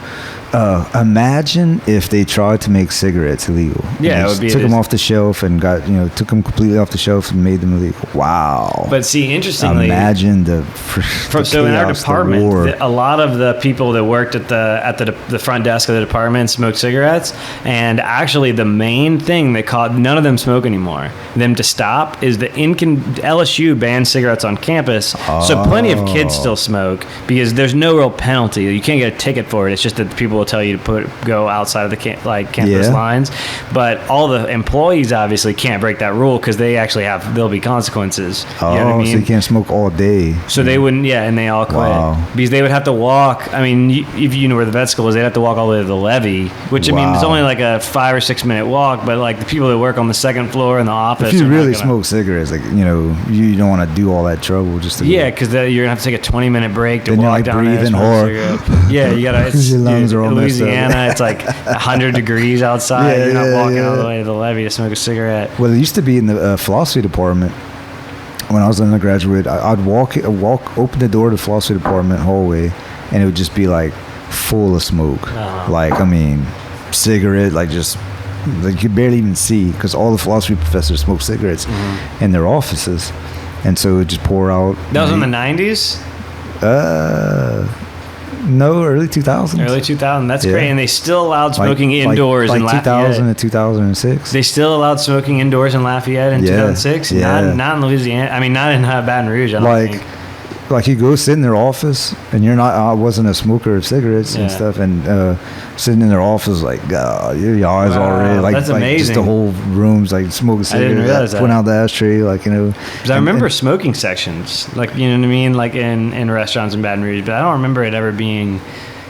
imagine if they tried to make cigarettes illegal. Yeah, it would be. Took them off the shelf and took them completely off the shelf and made them illegal. Wow. But see, interestingly, imagine the so in our department, a lot of the people that worked at the front desk of the department smoked cigarettes, and actually the main thing that caused none of them smoke anymore, them to stop, is the LSU banned cigarettes on campus. So plenty of kids still smoke because there's no real penalty. You can't get a ticket for it. It's just that people will tell you to go outside of the campus lines, but all the employees obviously can't break that rule because there'll be consequences. You know what I mean? So you can't smoke all day. So they wouldn't, and they all quit because they would have to walk. I mean, if you know where the vet school is, they'd have to walk all the way to the levee, which I mean, it's only like a 5 or 6 minute walk. But like the people that work on the second floor in the office, if you really smoke cigarettes, like you don't want to do all that trouble just to because you're gonna have to take a 20-minute break to walk down there. Breathing hard. Yeah, you gotta. Your lungs are all Louisiana, it's like 100 degrees outside. You're not walking all the way to the levee to smoke a cigarette. Well, it used to be in the philosophy department. When I was an undergraduate, I'd walk, open the door to the philosophy department hallway, and it would just be like full of smoke. Like, I mean, cigarette, like just like you could barely even see because all the philosophy professors smoke cigarettes in their offices, and so it would just pour out. That was in the 90s. No, early 2000s. Early 2000. That's great. And they still allowed smoking indoors in Lafayette. 2000 to 2006. They still allowed smoking indoors in Lafayette in 2006? Yeah. Not in Louisiana. I mean, not in Baton Rouge, I don't think. Like you go sit in their office, and I wasn't a smoker of cigarettes and stuff, and sitting in their office, like, your eyes already, like, that's like amazing. just the whole room's like smoking cigarettes. I didn't realize that. Putting out the ashtray, like, you know. Because I remember smoking sections, like, you know what I mean, like in restaurants in Baton Rouge, but I don't remember it ever being.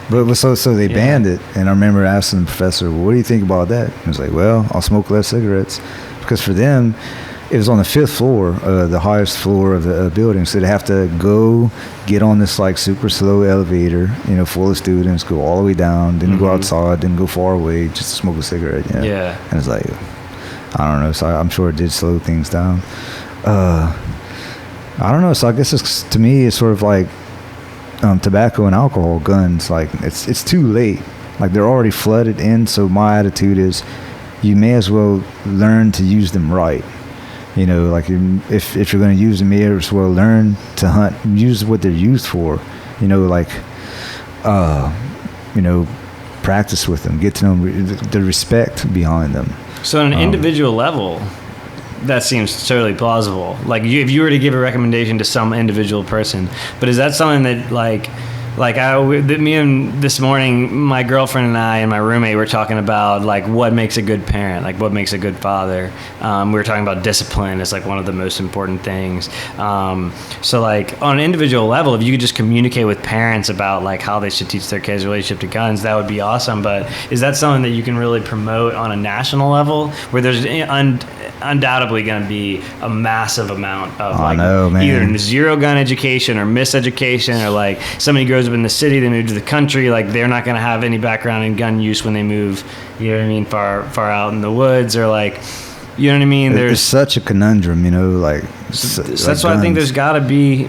But so they banned it, and I remember asking the professor, well, what do you think about that? He was like, well, I'll smoke less cigarettes, because for them, it was on the 5th floor, the highest floor of the building, so they'd have to go get on this like super slow elevator, you know, full of students, go all the way down, then go outside, then go far away just to smoke a cigarette. You know? Yeah. And it's like, I don't know. So I'm sure it did slow things down. I don't know. So I guess to me, it's sort of like tobacco and alcohol, guns. Like it's too late. Like they're already flooded in. So my attitude is, you may as well learn to use them right. You know, like if you're going to use them, you may as well learn to hunt, use what they're used for. You know, like, you know, practice with them, get to know the respect behind them. So on an individual level, that seems totally plausible. Like if you were to give a recommendation to some individual person, but is that something that me and this morning, my girlfriend and I and my roommate were talking about like what makes a good parent, like what makes a good father. We were talking about discipline as like one of the most important things. So like on an individual level, if you could just communicate with parents about like how they should teach their kids relationship to guns, that would be awesome. But is that something that you can really promote on a national level, where there's undoubtedly going to be a massive amount of either zero gun education or miseducation, or like somebody grows up in the city, they move to the country, like they're not going to have any background in gun use when they move, you know what I mean, far out in the woods, or like, you know what I mean. There's such a conundrum, you know, like that's why I think there's got to be.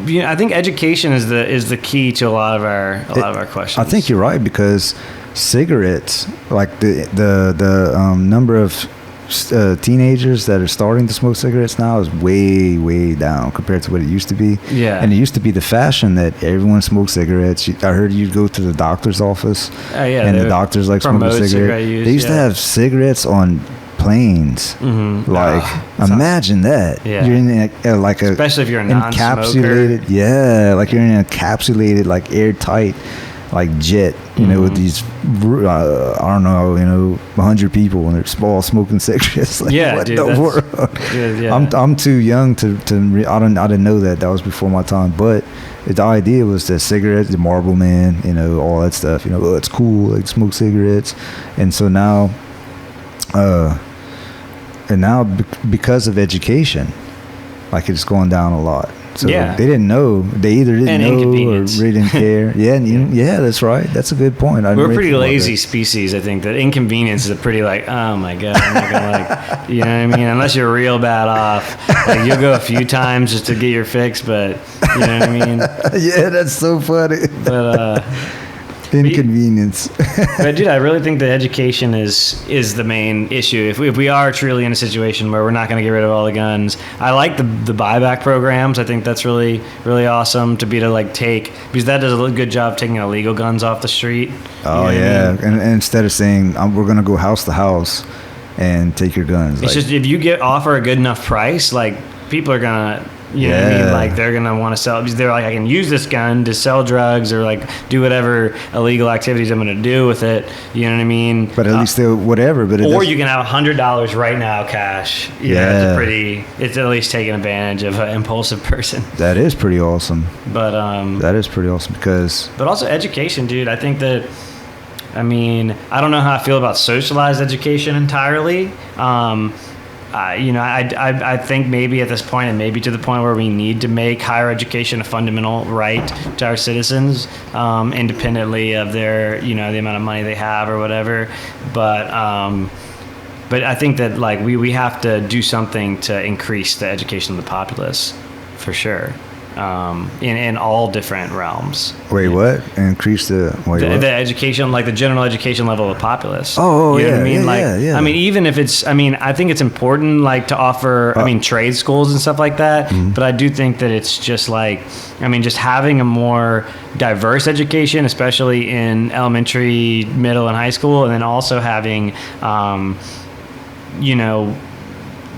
You know, I think education is the key to a lot of our questions. I think you're right, because cigarettes, like the number of teenagers that are starting to smoke cigarettes now is way down compared to what it used to be. Yeah. And it used to be the fashion that everyone smoked cigarettes. I heard you'd go to the doctor's office, and the doctors like smoking cigarettes. They used to have cigarettes on planes. Like, imagine that. Yeah. You're in like a especially if you're a non-smoker. encapsulated, like you're in an encapsulated, like airtight like jet, you know, with these, I don't know, 100 people and they're all smoking cigarettes. Like, Yeah, what dude, the world? Yeah. I'm too young to I didn't know that. That was before my time. But the idea was that cigarettes, the Marlboro Man, you know, all that stuff, you know, oh, it's cool, like smoke cigarettes. And so now, because of education, like it's going down a lot. So Yeah. they didn't know. They either didn't And know or inconvenience. really didn't care. Yeah, yeah, that's right. That's a good point. We're a pretty lazy species, I think. That inconvenience is a pretty like, oh my god, I'm not gonna like, you know what I mean? Unless you're real bad off, like you'll go a few times just to get your fix, but you know what I mean? Yeah, that's so funny. But Inconvenience. but dude, I really think that education is the main issue. If we are truly in a situation where we're not going to get rid of all the guns, I like the buyback programs. I think that's really really awesome to like take, because that does a good job taking illegal guns off the street. Oh You know what I yeah, mean? and instead of saying we're gonna go house to house and take your guns, It's like, just if you offer a good enough price, like people are gonna. You know what I mean? Yeah. Like they're gonna want to sell. They're like, I can use this gun to sell drugs or like do whatever illegal activities I'm gonna do with it. You know what I mean? but at least they'll whatever. But Or you can have $100 right now cash. You know, Yeah. it's at least taking advantage of an impulsive person. that is pretty awesome. But That is pretty awesome because but also education, dude. I think that, I mean, I don't know how I feel about socialized education entirely. I think maybe at this point, and maybe to the point where we need to make higher education a fundamental right to our citizens, independently of their, the amount of money they have or whatever. But I think that like we have to do something to increase the education of the populace, for sure. In all different realms. wait, what? Increase the what? The education, like the general education level of the populace. Oh, you know yeah, what I mean? yeah, Like, yeah. I mean, even if it's, I think it's important, like, to offer, trade schools and stuff like that. Mm-hmm. But I do think that it's just like, just having a more diverse education, especially in elementary, middle, and high school, and then also having,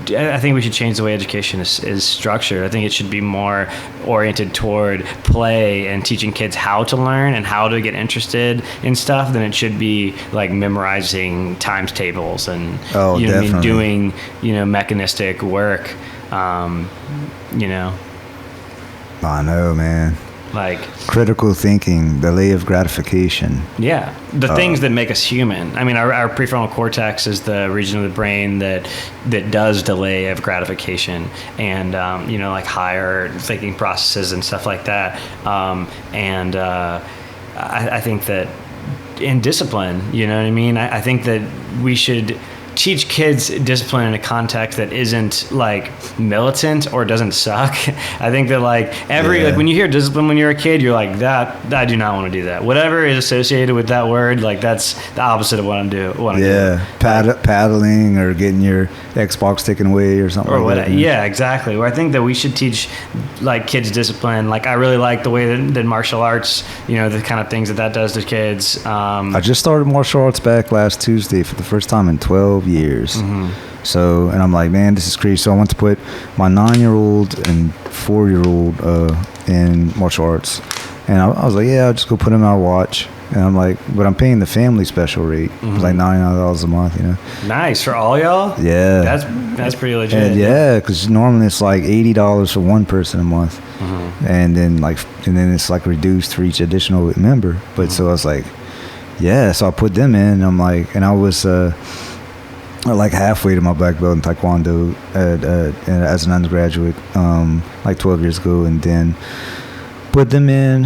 I think we should change the way education is structured. I think it should be more oriented toward play and teaching kids how to learn and how to get interested in stuff than it should be like memorizing times tables and definitely. doing mechanistic work. I know, man. Like Critical thinking, delay of gratification. yeah, the things that make us human. Our prefrontal cortex is the region of the brain that does delay of gratification and like higher thinking processes and stuff like that. I think that in discipline, you know what I mean? I think that we should teach kids discipline in a context that isn't like militant or doesn't suck. I think that like like when you hear discipline when you're a kid, you're like, that I do not want to do that. Whatever is associated with that word, like that's the opposite of what I'm doing. Paddling or getting your Xbox taken away or something. Or like what? that. Yeah, exactly. Where I think that we should teach like kids discipline. Like I really like the way that martial arts, the kind of things that does to kids. I just started martial arts back last Tuesday for the first time in 12 years. Mm-hmm. So, and I'm like, man, this is crazy. So I went to put my 9-year-old and 4-year-old in martial arts. And I was like, yeah, I'll just go put them out watch. And I'm like, but I'm paying the family special rate. It's like $99 a month, Nice for all y'all. Yeah. That's pretty legit. And yeah, because normally it's like $80 for one person a month. And then it's like reduced for each additional member. But so I was like, yeah, so I put them in. And I'm like, and I was like halfway to my black belt in Taekwondo as an undergraduate, like 12 years ago, and then put them in,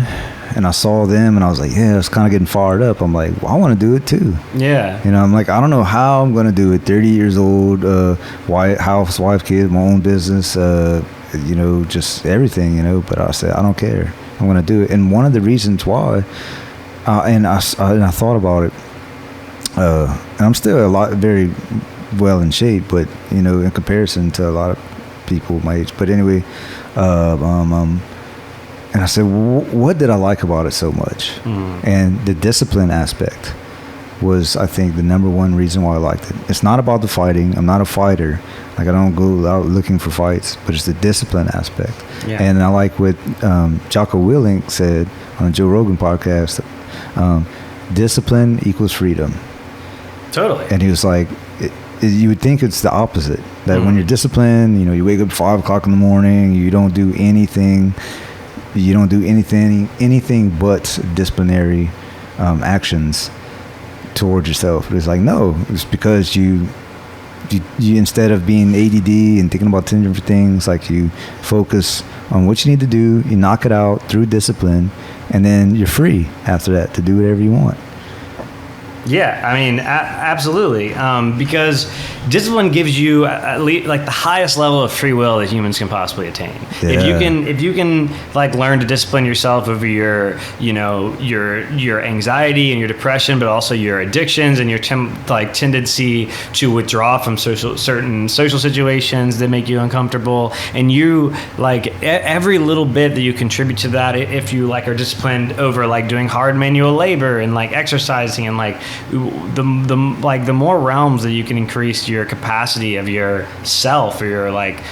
and I saw them, and I was like, yeah, it's kind of getting fired up. I'm like, well, I want to do it too. Yeah. I'm like, I don't know how I'm going to do it. 30 years old, housewife, kid, my own business, just everything, but I said, I don't care. I'm going to do it. And one of the reasons why, and I thought about it, and I'm still very well in shape, but in comparison to a lot of people my age. But anyway, and I said, what did I like about it so much? And the discipline aspect was, I think, the number one reason why I liked it. It's not about the fighting. I'm not a fighter. Like, I don't go out looking for fights, but it's the discipline aspect. Yeah. And I like what Jocko Willink said on the Joe Rogan podcast discipline equals freedom. Totally. And he was like, you would think it's the opposite. That when you're disciplined, you wake up at 5 o'clock in the morning, you don't do anything but disciplinary actions towards yourself. But it's like, no, it's because you instead of being ADD and thinking about 10 different things, like you focus on what you need to do, you knock it out through discipline, and then you're free after that to do whatever you want. Yeah, I mean, absolutely. Because discipline gives you at least like the highest level of free will that humans can possibly attain. Yeah. If you can like learn to discipline yourself over your anxiety and your depression, but also your addictions and your tendency to withdraw from certain social situations that make you uncomfortable, and you like every little bit that you contribute to that, if you like are disciplined over like doing hard manual labor and like exercising and like the more realms that you can increase your capacity of your self or your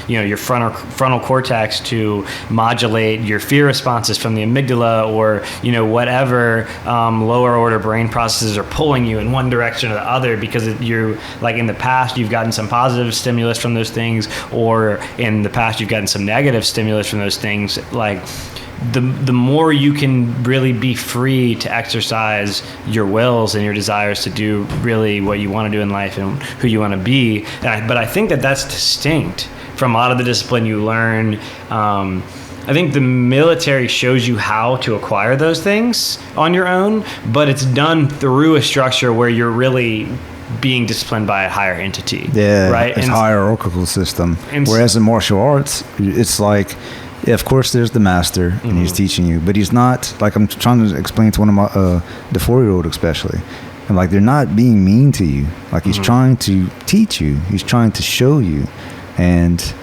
your frontal cortex to modulate your fear responses from the amygdala, or whatever lower order brain processes are pulling you in one direction or the other, because you're like in the past you've gotten some positive stimulus from those things, or in the past you've gotten some negative stimulus from those things. Like the more you can really be free to exercise your wills and your desires to do really what you want to do in life and who you want to be. But I think that's distinct from a lot of the discipline you learn. I think the military shows you how to acquire those things on your own, but it's done through a structure where you're really being disciplined by a higher entity. Yeah, right? It's hierarchical system. Whereas in martial arts, it's like, yeah, of course, there's the master, and he's teaching you, but he's not, like I'm trying to explain to one of my, the 4-year-old especially, and like they're not being mean to you. Like he's trying to teach you, he's trying to show you, and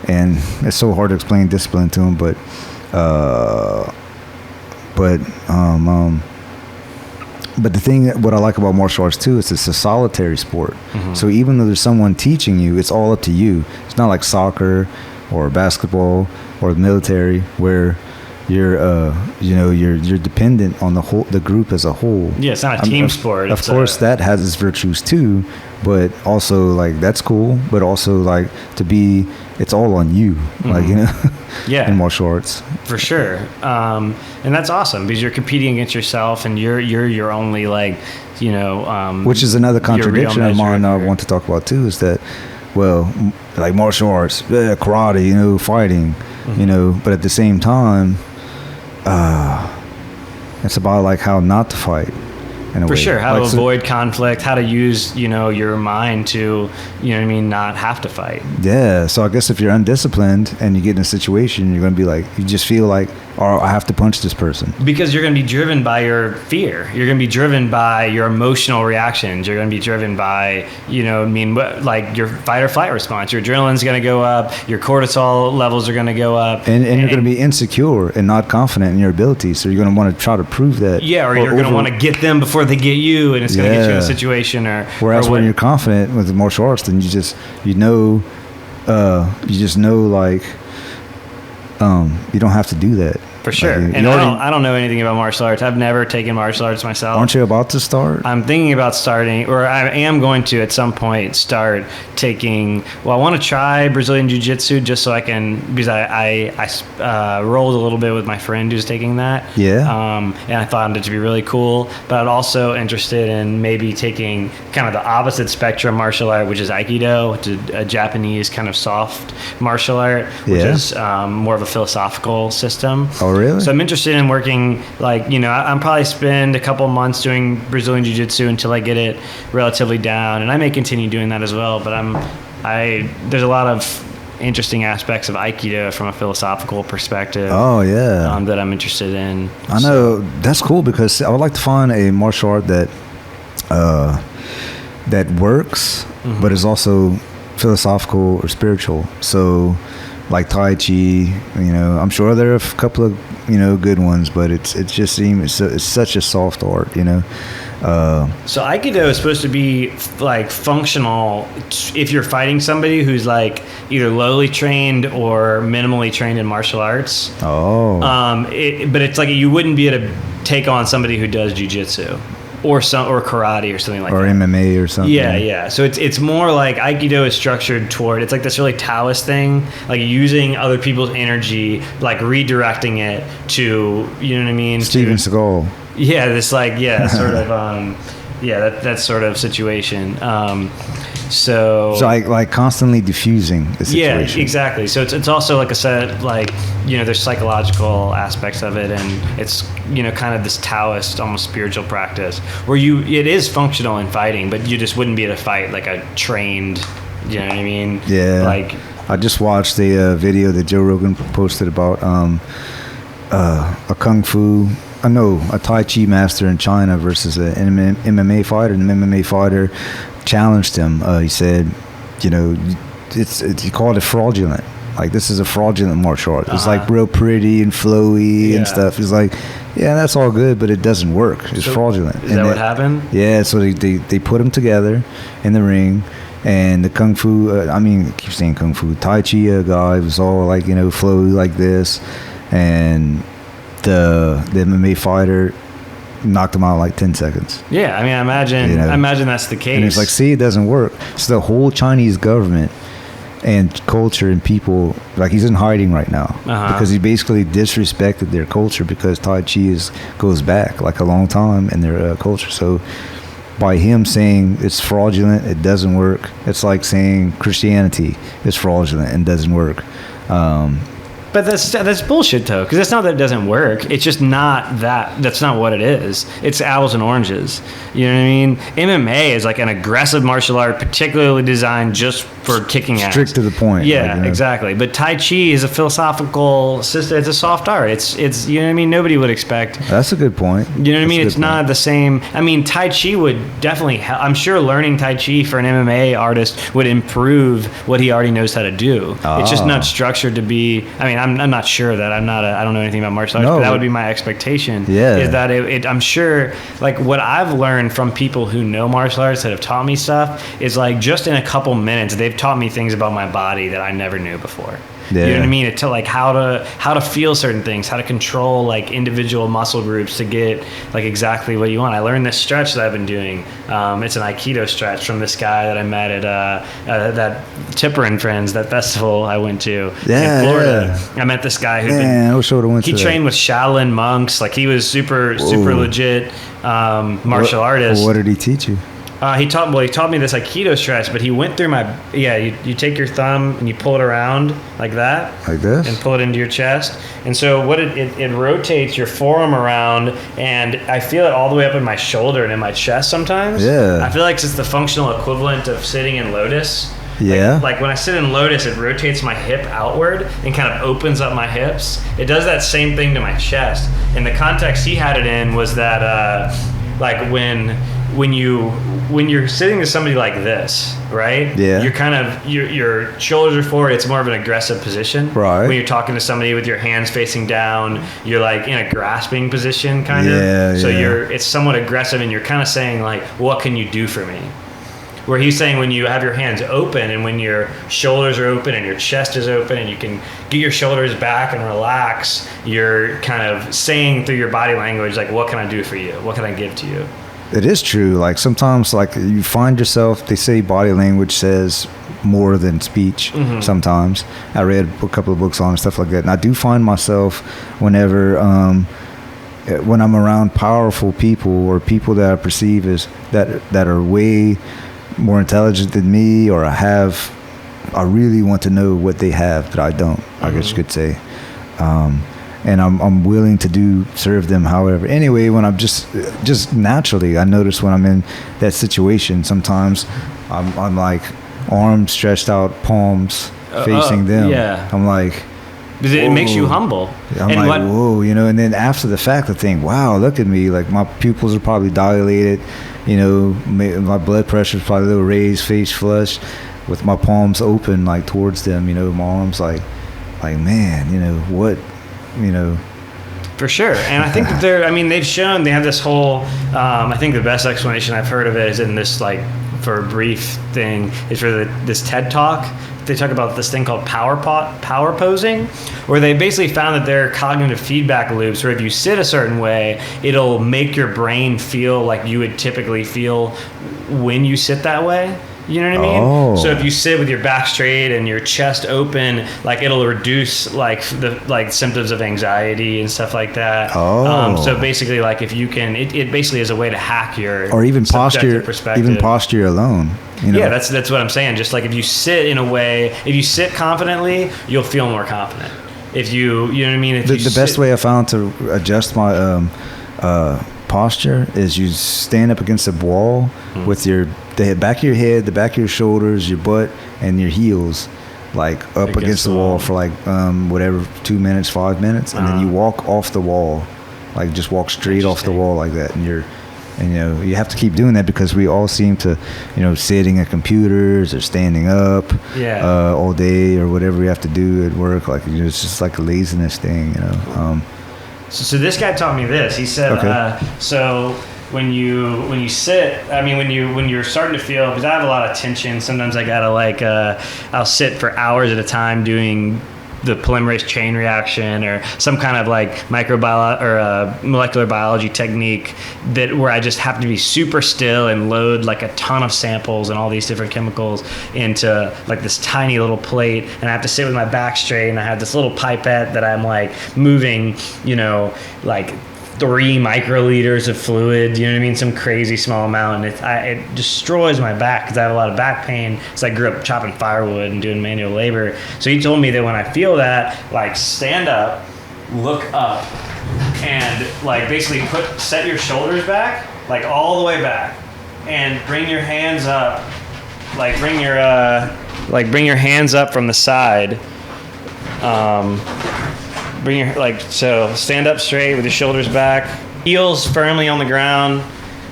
it's so hard to explain discipline to him, but the thing, what I like about martial arts too, is it's a solitary sport. So even though there's someone teaching you, it's all up to you. It's not like soccer or basketball or the military, where you're dependent on the group as a whole. Yeah, it's not a team sport. Of course, that has its virtues too, but also like that's cool. But also like it's all on you, like yeah, in martial arts for sure. And that's awesome because you're competing against yourself, and you're your only which is another contradiction of mine I want to talk about too, is that, well, like martial arts, karate, fighting, but at the same time, it's about like how not to fight. For sure, how to avoid conflict, how to use, your mind to, not have to fight. Yeah, so I guess if you're undisciplined and you get in a situation, you're going to be like, you just feel like, oh, I have to punch this person. Because you're going to be driven by your fear. You're going to be driven by your emotional reactions. You're going to be driven by, like your fight or flight response. Your adrenaline's going to go up. Your cortisol levels are going to go up. And you're going to be insecure and not confident in your abilities. So you're going to want to try to prove that. Yeah, or you're going to want to get them before they get you, and it's going to get you in a situation. Whereas when you're confident with the martial arts, then you just know like you don't have to do that. For sure. Like, and I don't know anything about martial arts. I've never taken martial arts myself. Aren't you about to start? I'm thinking about starting, or I am going to at some point start taking, I want to try Brazilian Jiu-Jitsu just so I can, because I rolled a little bit with my friend who's taking that. Yeah. And I found it to be really cool. But I'm also interested in maybe taking kind of the opposite spectrum martial art, which is Aikido, which is a Japanese kind of soft martial art, which is more of a philosophical system. Oh, really? So I'm interested in working, I'm probably spend a couple months doing Brazilian Jiu-Jitsu until I get it relatively down, and I may continue doing that as well. But there's a lot of interesting aspects of Aikido from a philosophical perspective. Oh yeah, that I'm interested in. I know that's cool, because I would like to find a martial art that works, but is also philosophical or spiritual. So, like Tai Chi, I'm sure there are a couple of good ones, but it just seems it's such a soft art, So Aikido is supposed to be like functional if you're fighting somebody who's like either lowly trained or minimally trained in martial arts. Oh. But it's like you wouldn't be able to take on somebody who does jujitsu or karate or something like or that. Or MMA or something. Yeah. So it's more like Aikido is structured toward, it's like this really Taoist thing, like using other people's energy, like redirecting it to, you know what I mean? Steven Seagal. Yeah, this like, sort of, that sort of situation. So like constantly diffusing the situation. Yeah, exactly. So it's also like a set, like, you know, there's psychological aspects of it, and it's, you know, kind of this Taoist, almost spiritual practice where it is functional in fighting, but you just wouldn't be able to fight like a trained, you know what I mean? Yeah. Like, I just watched a video that Joe Rogan posted about a a Tai Chi master in China versus an MMA fighter, and the MMA fighter challenged him. He said, you know, he called it fraudulent. Like, this is a fraudulent martial art. It's like real pretty and flowy and stuff. He's like, yeah, that's all good, but it doesn't work. It's fraudulent. Is that what happened? Yeah, so they put them together in the ring, and the kung fu, I keep saying kung fu, Tai Chi guy was all like, you know, flowy like this, and the MMA fighter knocked him out in like 10 seconds. Yeah, I imagine that's the case. And it's like, see, it doesn't work. So the whole Chinese government and culture and people, like, he's in hiding right now because he basically disrespected their culture, because Tai Chi goes back like a long time in their culture. So by him saying it's fraudulent, it doesn't work, it's like saying Christianity is fraudulent and doesn't work. But that's bullshit, though, because it's not that it doesn't work. It's just not that. That's not what it is. It's apples and oranges. You know what I mean? MMA is like an aggressive martial art, particularly designed just for kicking ass. Strict to the point. Yeah, like, you know? Exactly. But Tai Chi is a philosophical system. It's a soft art. It's you know what I mean? Nobody would expect. That's a good point. You know what I mean? It's not the same. Tai Chi would definitely help. I'm sure learning Tai Chi for an MMA artist would improve what he already knows how to do. It's just not structured to be. I'm not sure that I don't know anything about martial arts, but that would be my expectation. Yeah. Is that I'm sure, like, what I've learned from people who know martial arts that have taught me stuff is, like, just in a couple minutes, they've taught me things about my body that I never knew before. Yeah. You know what I mean? It's like how to feel certain things, how to control like individual muscle groups to get like exactly what you want. I learned this stretch that I've been doing. It's an Aikido stretch from this guy that I met at that Tipper and Friends, that festival I went to in Florida. I met this guy he trained with Shaolin monks. Like, he was super legit martial artist. What did he teach you? He taught me this Aikido stretch, but he went through you take your thumb and you pull it around like that. Like this? And pull it into your chest. And so what it rotates your forearm around, and I feel it all the way up in my shoulder and in my chest sometimes. Yeah. I feel like it's the functional equivalent of sitting in lotus. Yeah. Like when I sit in lotus, it rotates my hip outward and kind of opens up my hips. It does that same thing to my chest. And the context he had it in was that like when you're sitting to somebody like this, right? Yeah. You're kind of your shoulders are forward. It's more of an aggressive position. Right. When you're talking to somebody with your hands facing down, you're like in a grasping position, kind of. Yeah. So it's somewhat aggressive, and you're kind of saying like, "What can you do for me?" Where he's saying when you have your hands open and when your shoulders are open and your chest is open and you can get your shoulders back and relax, you're kind of saying through your body language like, "What can I do for you? What can I give to you?" It is true. Like, sometimes, like, you find yourself, they say body language says more than speech. Sometimes I read a couple of books on stuff like that, and I do find myself whenever when I'm around powerful people or people that I perceive as that are way more intelligent than me, or I really want to know what they have that I don't, I guess you could say. And I'm willing to serve them however. Anyway, when I'm just naturally, I notice when I'm in that situation, sometimes I'm like arms stretched out, palms facing them. Yeah. I'm like, because it makes you humble. I'm and like, whoa, you know. And then after the fact, I think, wow, look at me. Like, my pupils are probably dilated. You know, my blood pressure is probably a little raised, face flushed, with my palms open, like towards them. You know, my arms like man, you know what. You know, for sure. And I think that they've shown they have this whole I think the best explanation I've heard of it is in this like for a brief thing is for this TED Talk. They talk about this thing called power posing, where they basically found that there are cognitive feedback loops where if you sit a certain way, it'll make your brain feel like you would typically feel when you sit that way. You know what I mean? Oh. So if you sit with your back straight and your chest open, like it'll reduce like the symptoms of anxiety and stuff like that. Oh. So basically, like if you can, it basically is a way to hack your or even posture, alone. You know? Yeah, that's what I'm saying. Just like if you sit in a way, if you sit confidently, you'll feel more confident. If you know what I mean. If the best way I found to adjust my posture is you stand up against a wall with the back of your head, the back of your shoulders, your butt, and your heels like up against the wall for like whatever, 2 minutes, 5 minutes, and then you walk off the wall, like just walk straight off the wall like that, and you know you have to keep doing that because we all seem to, you know, sitting at computers or standing up all day or whatever we have to do at work, like, you know, it's just like a laziness thing, you know. So this guy taught me this. He said, so when you sit, I mean, when you're starting to feel, because I have a lot of tension, sometimes I gotta like, I'll sit for hours at a time doing the polymerase chain reaction or some kind of like microbiology or molecular biology technique where I just have to be super still and load like a ton of samples and all these different chemicals into like this tiny little plate, and I have to sit with my back straight, and I have this little pipette that I'm like moving, you know, like 3 microliters of fluid, you know what I mean, some crazy small amount, and it destroys my back because I have a lot of back pain because I grew up chopping firewood and doing manual labor. So he told me that when I feel that, like, stand up, look up, and like basically set your shoulders back, like all the way back, and bring your hands up, like bring your hands up from the side. So stand up straight with your shoulders back, heels firmly on the ground,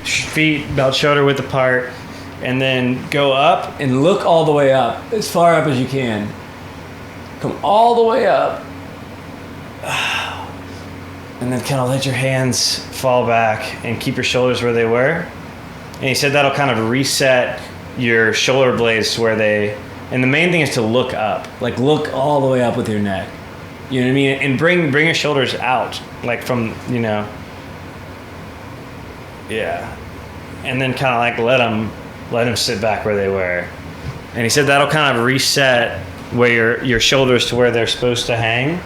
feet about shoulder width apart, and then go up and look all the way up, as far up as you can. Come all the way up. And then kind of let your hands fall back and keep your shoulders where they were. And he said that'll kind of reset your shoulder blades to where and the main thing is to look up, like look all the way up with your neck. You know what I mean? And bring your shoulders out, like from, you know, yeah. And then kind of like let them sit back where they were. And he said that'll kind of reset where your shoulders to where they're supposed to hang.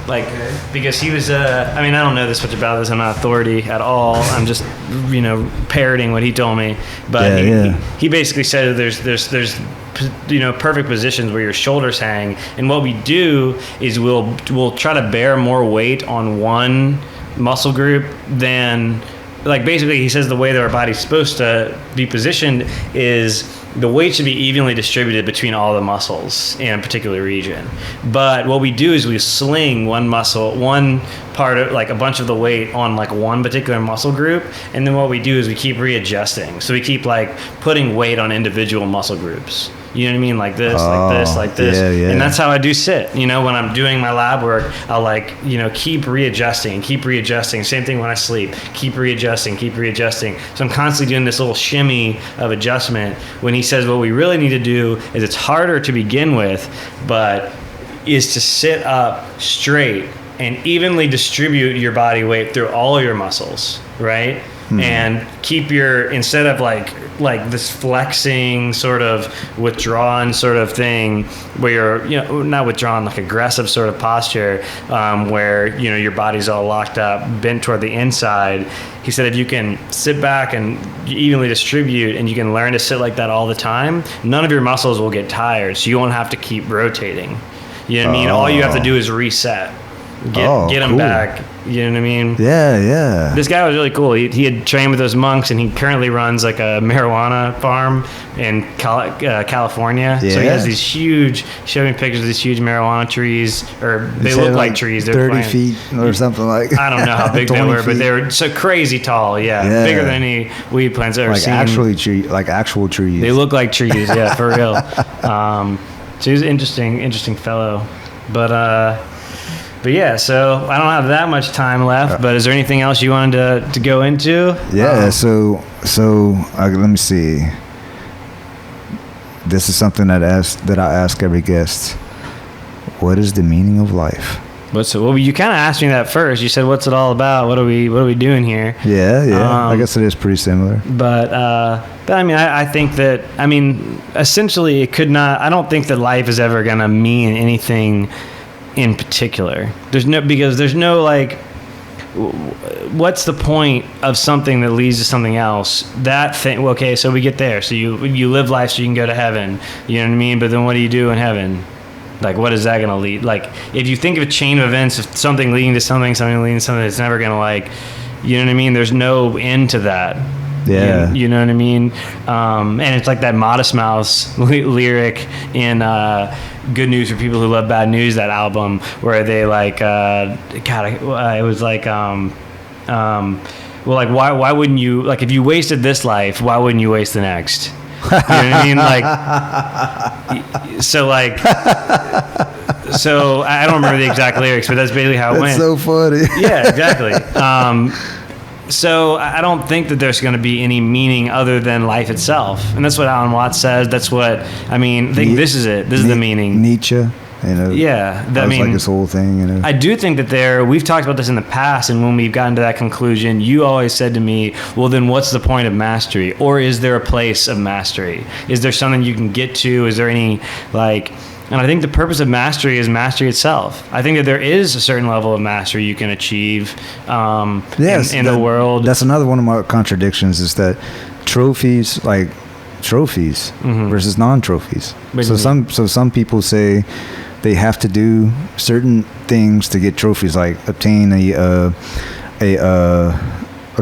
Like, because he was, I mean, I don't know this much about this. I'm not authority at all. I'm just, you know, parroting what he told me. But he basically said there's you know, perfect positions where your shoulders hang, and what we do is we'll try to bear more weight on one muscle group than, like, basically he says the way that our body's supposed to be positioned is the weight should be evenly distributed between all the muscles in a particular region. But what we do is we sling one part of, like, a bunch of the weight on like one particular muscle group, and then what we do is we keep readjusting. So we keep like putting weight on individual muscle groups. You know what I mean? Like this, like this, like this. Yeah. And that's how I do sit. You know, when I'm doing my lab work, I'll, like, you know, keep readjusting. Same thing when I sleep. Keep readjusting. So I'm constantly doing this little shimmy of adjustment, when he says what we really need to do is, it's harder to begin with, but is to sit up straight and evenly distribute your body weight through all of your muscles, right? And keep instead of like this flexing sort of withdrawn sort of thing where you're, you know, not withdrawn, like aggressive sort of posture, where, you know, your body's all locked up, bent toward the inside. He said if you can sit back and evenly distribute, and you can learn to sit like that all the time, none of your muscles will get tired, so you won't have to keep rotating. You know what I mean? All you have to do is reset. Get them back. You know what I mean? Yeah. This guy was really cool. He had trained with those monks, and he currently runs like a marijuana farm in California. Yeah. So he has these huge, showed me pictures of these huge marijuana trees, or they look like trees. They're 30 feet or something like. I don't know how big they were, but they were so crazy tall. Yeah. Bigger than any weed plants I've ever seen. Like actual trees. They look like trees. Yeah, for real. So he's an interesting fellow, But yeah, so I don't have that much time left, but is there anything else you wanted to go into? Yeah, so let me see. this is something that I ask every guest. What is the meaning of life? Well, you kind of asked me that first. You said, "What's it all about? What are we doing here?" Yeah. I guess it is pretty similar. But I mean, I think that, I mean, essentially, it could not. I don't think that life is ever gonna mean anything in particular. Because there's no like. What's the point of something that leads to something else? That thing. Okay, so we get there. So you live life so you can go to heaven. You know what I mean? But then what do you do in heaven? Like, what is that going to lead? Like, if you think of a chain of events, of something leading to something leading to something, it's never going to, like, you know what I mean? There's no end to that. Yeah. You know what I mean? And it's like that Modest Mouse lyric in Good News for People Who Love Bad News, that album, where they, like, it was like, well, like, why wouldn't you, like, if you wasted this life, why wouldn't you waste the next? You know what I mean? Like, so like, so I don't remember the exact lyrics, but that's basically how it went. That's so funny. Yeah, exactly. So I don't think that there's going to be any meaning other than life itself, and that's what Alan Watts says. That's what I mean. I think this is it. This is the meaning. Nietzsche. You know, yeah, that was like this whole thing. You know, I do think that we've talked about this in the past, and when we've gotten to that conclusion, you always said to me, well, then what's the point of mastery? Or is there a place of mastery? Is there something you can get to? Is there any, like, and I think the purpose of mastery is mastery itself. I think that there is a certain level of mastery you can achieve in the world. That's another one of my contradictions, is that trophies versus non-trophies. So some people say they have to do certain things to get trophies, like obtain a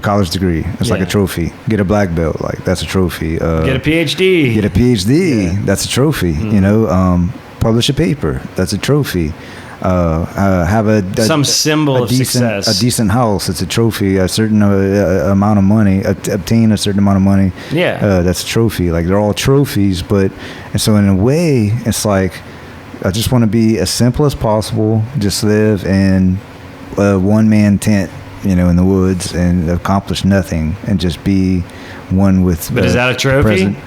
college degree. It's like a trophy. Get a black belt, like that's a trophy. Get a PhD. Get a PhD. That's a trophy. Mm-hmm. You know, publish a paper. That's a trophy. Have some symbol of success. A decent house. It's a trophy. A certain amount of money. Obtain a certain amount of money. Yeah. That's a trophy. Like, they're all trophies, and so in a way, it's like, I just want to be as simple as possible. Just live in a one-man tent, you know, in the woods, and accomplish nothing, and just be one with. But is that a trophy?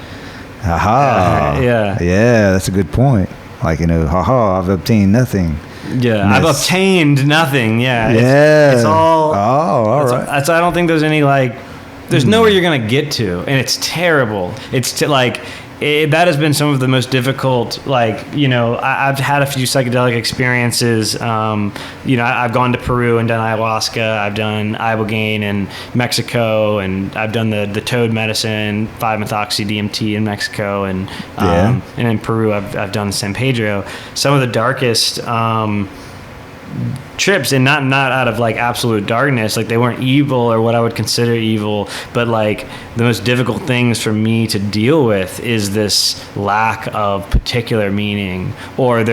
Haha. Yeah, that's a good point. Like, you know, I've obtained nothing. Yeah, I've obtained nothing. Yeah. It's all. Oh, all right. That's. I don't think there's any, like. There's nowhere you're gonna get to, and it's terrible. That has been some of the most difficult, like, you know, I've had a few psychedelic experiences. You know, I've gone to Peru and done ayahuasca. I've done ibogaine in Mexico, and I've done the toad medicine, 5-methoxy DMT in Mexico, and in Peru I've done San Pedro. Some of the darkest trips, and not out of, like, absolute darkness, like, they weren't evil or what I would consider evil, but, like, the most difficult things for me to deal with is this lack of particular meaning, or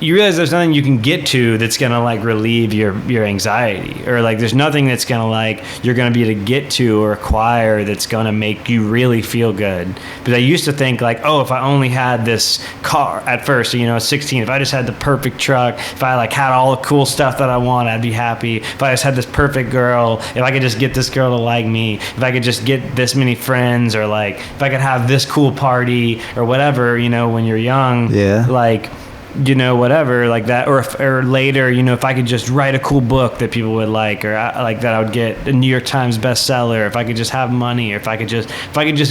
you realize there's nothing you can get to that's gonna, like, relieve your anxiety, or, like, there's nothing that's gonna, like, you're gonna be able to get to or acquire that's gonna make you really feel good. Because I used to think, like, oh, if I only had this car at first, you know, 16, if I just had the perfect truck, if I, like, had all the cool stuff that I want, I'd be happy. If I just had this perfect girl, if I could just get this girl to like me, if I could just get this many friends, or, like, if I could have this cool party or whatever, you know, when you're young, like, you know, whatever, like that, or later, you know, if I could just write a cool book that people would like, or like that I would get a New York Times bestseller, if I could just have money, or if I could just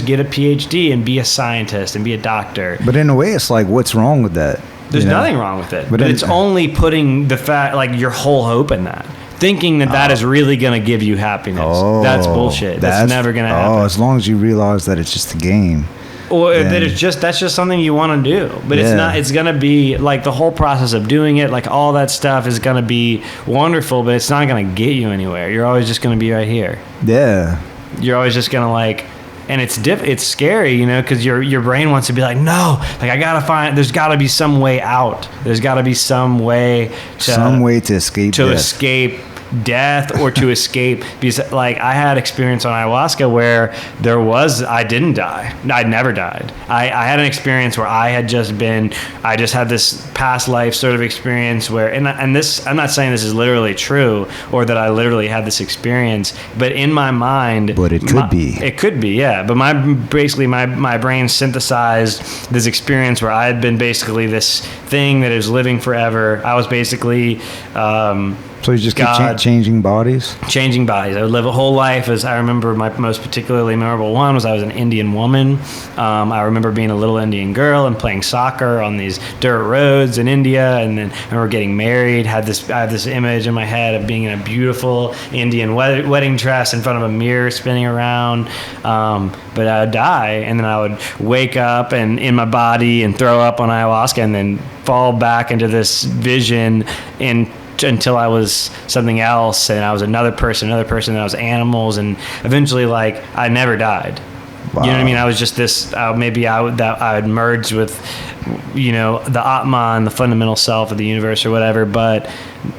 get a PhD and be a scientist and be a doctor. But in a way, it's like, what's wrong with that? There's nothing wrong with it, but it's only putting the fact, like, your whole hope in that, thinking that is really going to give you happiness. That's bullshit. That's never going to happen. As long as you realize that it's just a game. Or that that's just something you want to do, but it's not. It's gonna be, like, the whole process of doing it, like, all that stuff is gonna be wonderful, but it's not gonna get you anywhere. You're always just gonna be right here. Yeah. You're always just gonna, like, and it's scary, you know, because your brain wants to be like, no, like, I gotta find. There's got to be some way out. There's got to be some way to escape. To escape death or to escape, because like I had experience on ayahuasca where I didn't die. I'd never died. I had an experience where I just had this past life sort of experience where, and this, I'm not saying this is literally true or that I literally had this experience, but in my mind, but it could be, yeah. But my brain synthesized this experience where I had been basically this thing that is living forever. I was basically, so you just keep changing bodies? Changing bodies. I would live a whole life. As I remember, my most particularly memorable one was I was an Indian woman. I remember being a little Indian girl and playing soccer on these dirt roads in India, and then I remember getting married. I have this image in my head of being in a beautiful Indian wedding dress in front of a mirror spinning around. But I would die, and then I would wake up and in my body and throw up on ayahuasca, and then fall back into this vision until I was something else, and I was another person, and I was animals, and eventually, like, I never died. Wow. You know what I mean? I was just this. Maybe I would merge with, the Atma and the fundamental self of the universe or whatever. But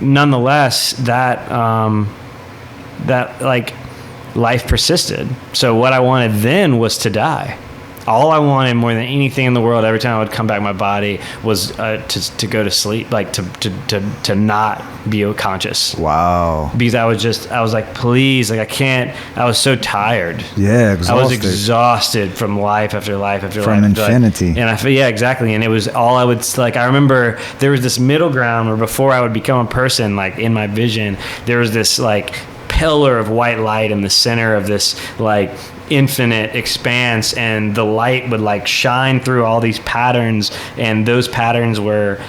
nonetheless, that like life persisted. So what I wanted then was to die. All I wanted more than anything in the world, every time I would come back my body, was to go to sleep, like to not be conscious. Wow. Because I was like, please, like I can't. I was so tired. Yeah, exhausted. I was exhausted from life after life after life. From infinity. Yeah, exactly. And it was all I would, like, I remember there was this middle ground where before I would become a person, like in my vision, there was this like pillar of white light in the center of this like infinite expanse, and the light would like shine through all these patterns, and those patterns were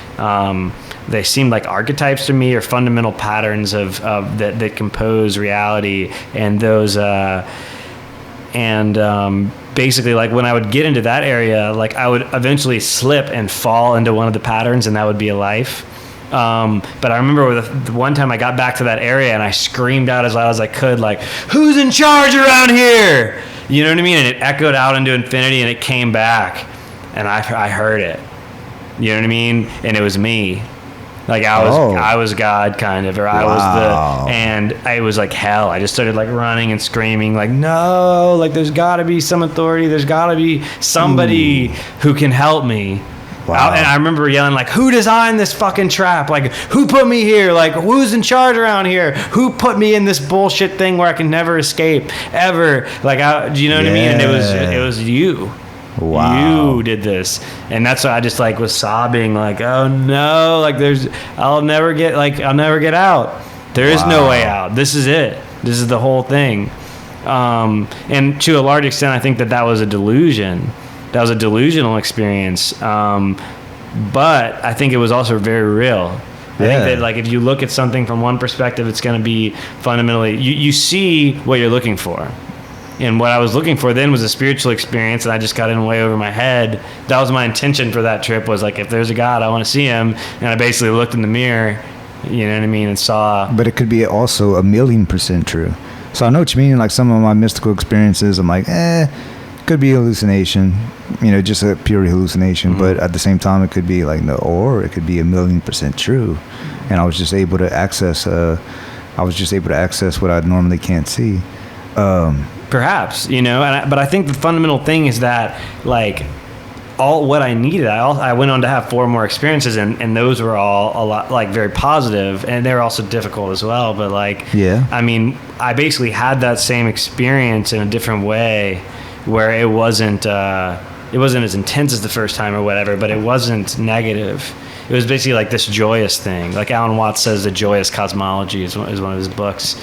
they seemed like archetypes to me, or fundamental patterns of that compose reality. And those basically, like when I would get into that area, like I would eventually slip and fall into one of the patterns, and that would be a life. But I remember the one time I got back to that area and I screamed out as loud as I could, like, who's in charge around here? You know what I mean? And it echoed out into infinity, and it came back, and I heard it. You know what I mean? And it was me. Like I was God, kind of, or I was and it was like hell. I just started like running and screaming, like, no, like there's got to be some authority. There's got to be somebody who can help me. Wow. And I remember yelling, like, who designed this fucking trap? Like, who put me here? Like, who's in charge around here? Who put me in this bullshit thing where I can never escape, ever? Like, do you know what I mean? And it was you. Wow. You did this. And that's why I just, like, was sobbing, like, oh, no. Like, I'll never get out. There is no way out. This is it. This is the whole thing. And to a large extent, I think that was a delusion. That was a delusional experience, but I think it was also very real. I think that, like, if you look at something from one perspective, it's going to be fundamentally, you see what you're looking for. And what I was looking for then was a spiritual experience, and I just got in way over my head. That was my intention for that trip, was like, if there's a God, I want to see him. And I basically looked in the mirror, you know what I mean, and saw. But it could be also 1,000,000% true. So I know what you mean. Like, some of my mystical experiences, I'm like, could be hallucination, just a pure hallucination. Mm-hmm. But at the same time, it could be like or it could be 1,000,000% true. And I was just able to access what I normally can't see. Perhaps, but I think the fundamental thing is that, like, all what I needed, I went on to have 4 more experiences, and those were all a lot, like, very positive, and they were also difficult as well. But, like, I mean, I basically had that same experience in a different way, where it wasn't as intense as the first time or whatever, but it wasn't negative. It was basically like this joyous thing. Like Alan Watts says, the joyous cosmology is one of his books.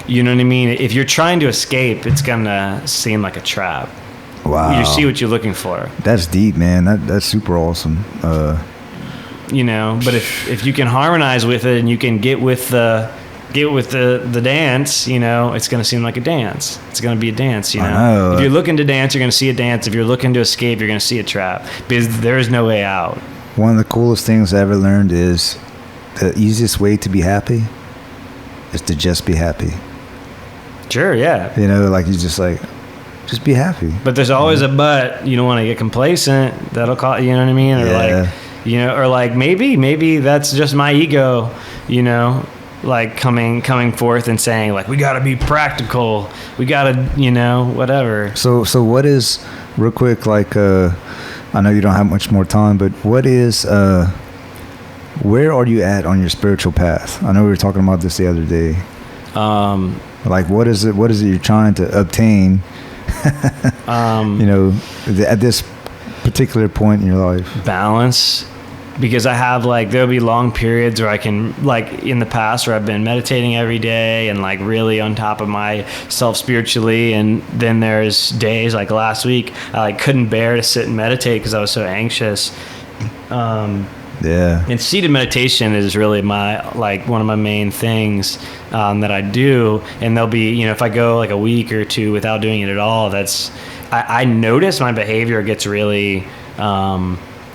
You know what I mean? If you're trying to escape, it's gonna seem like a trap. Wow. You see what you're looking for. That's deep, man. That's super awesome. But if you can harmonize with it, and you can get with the dance, it's going to seem like a dance. It's going to be a dance, I know. If you're looking to dance, you're going to see a dance. If you're looking to escape, you're going to see a trap, because there is no way out. One of the coolest things I ever learned is the easiest way to be happy is to just be happy. Sure, yeah. Like, you just just be happy. But there's always a but. You don't want to get complacent. That'll call, you know what I mean? Or maybe that's just my ego, like coming forth and saying like, we got to be practical, we got to, whatever. So what is, real quick, like, I know you don't have much more time, but what is, where are you at on your spiritual path? I know we were talking about this the other day. Like, what is it you're trying to obtain, at this particular point in your life? Balance. Because I have like, there'll be long periods where I can, like in the past where I've been meditating every day and like really on top of myself spiritually, and then there's days like last week I like couldn't bear to sit and meditate because I was so anxious. And seated meditation is really one of my main things that I do. And there'll be, if I go like a week or two without doing it at all, I notice my behavior gets really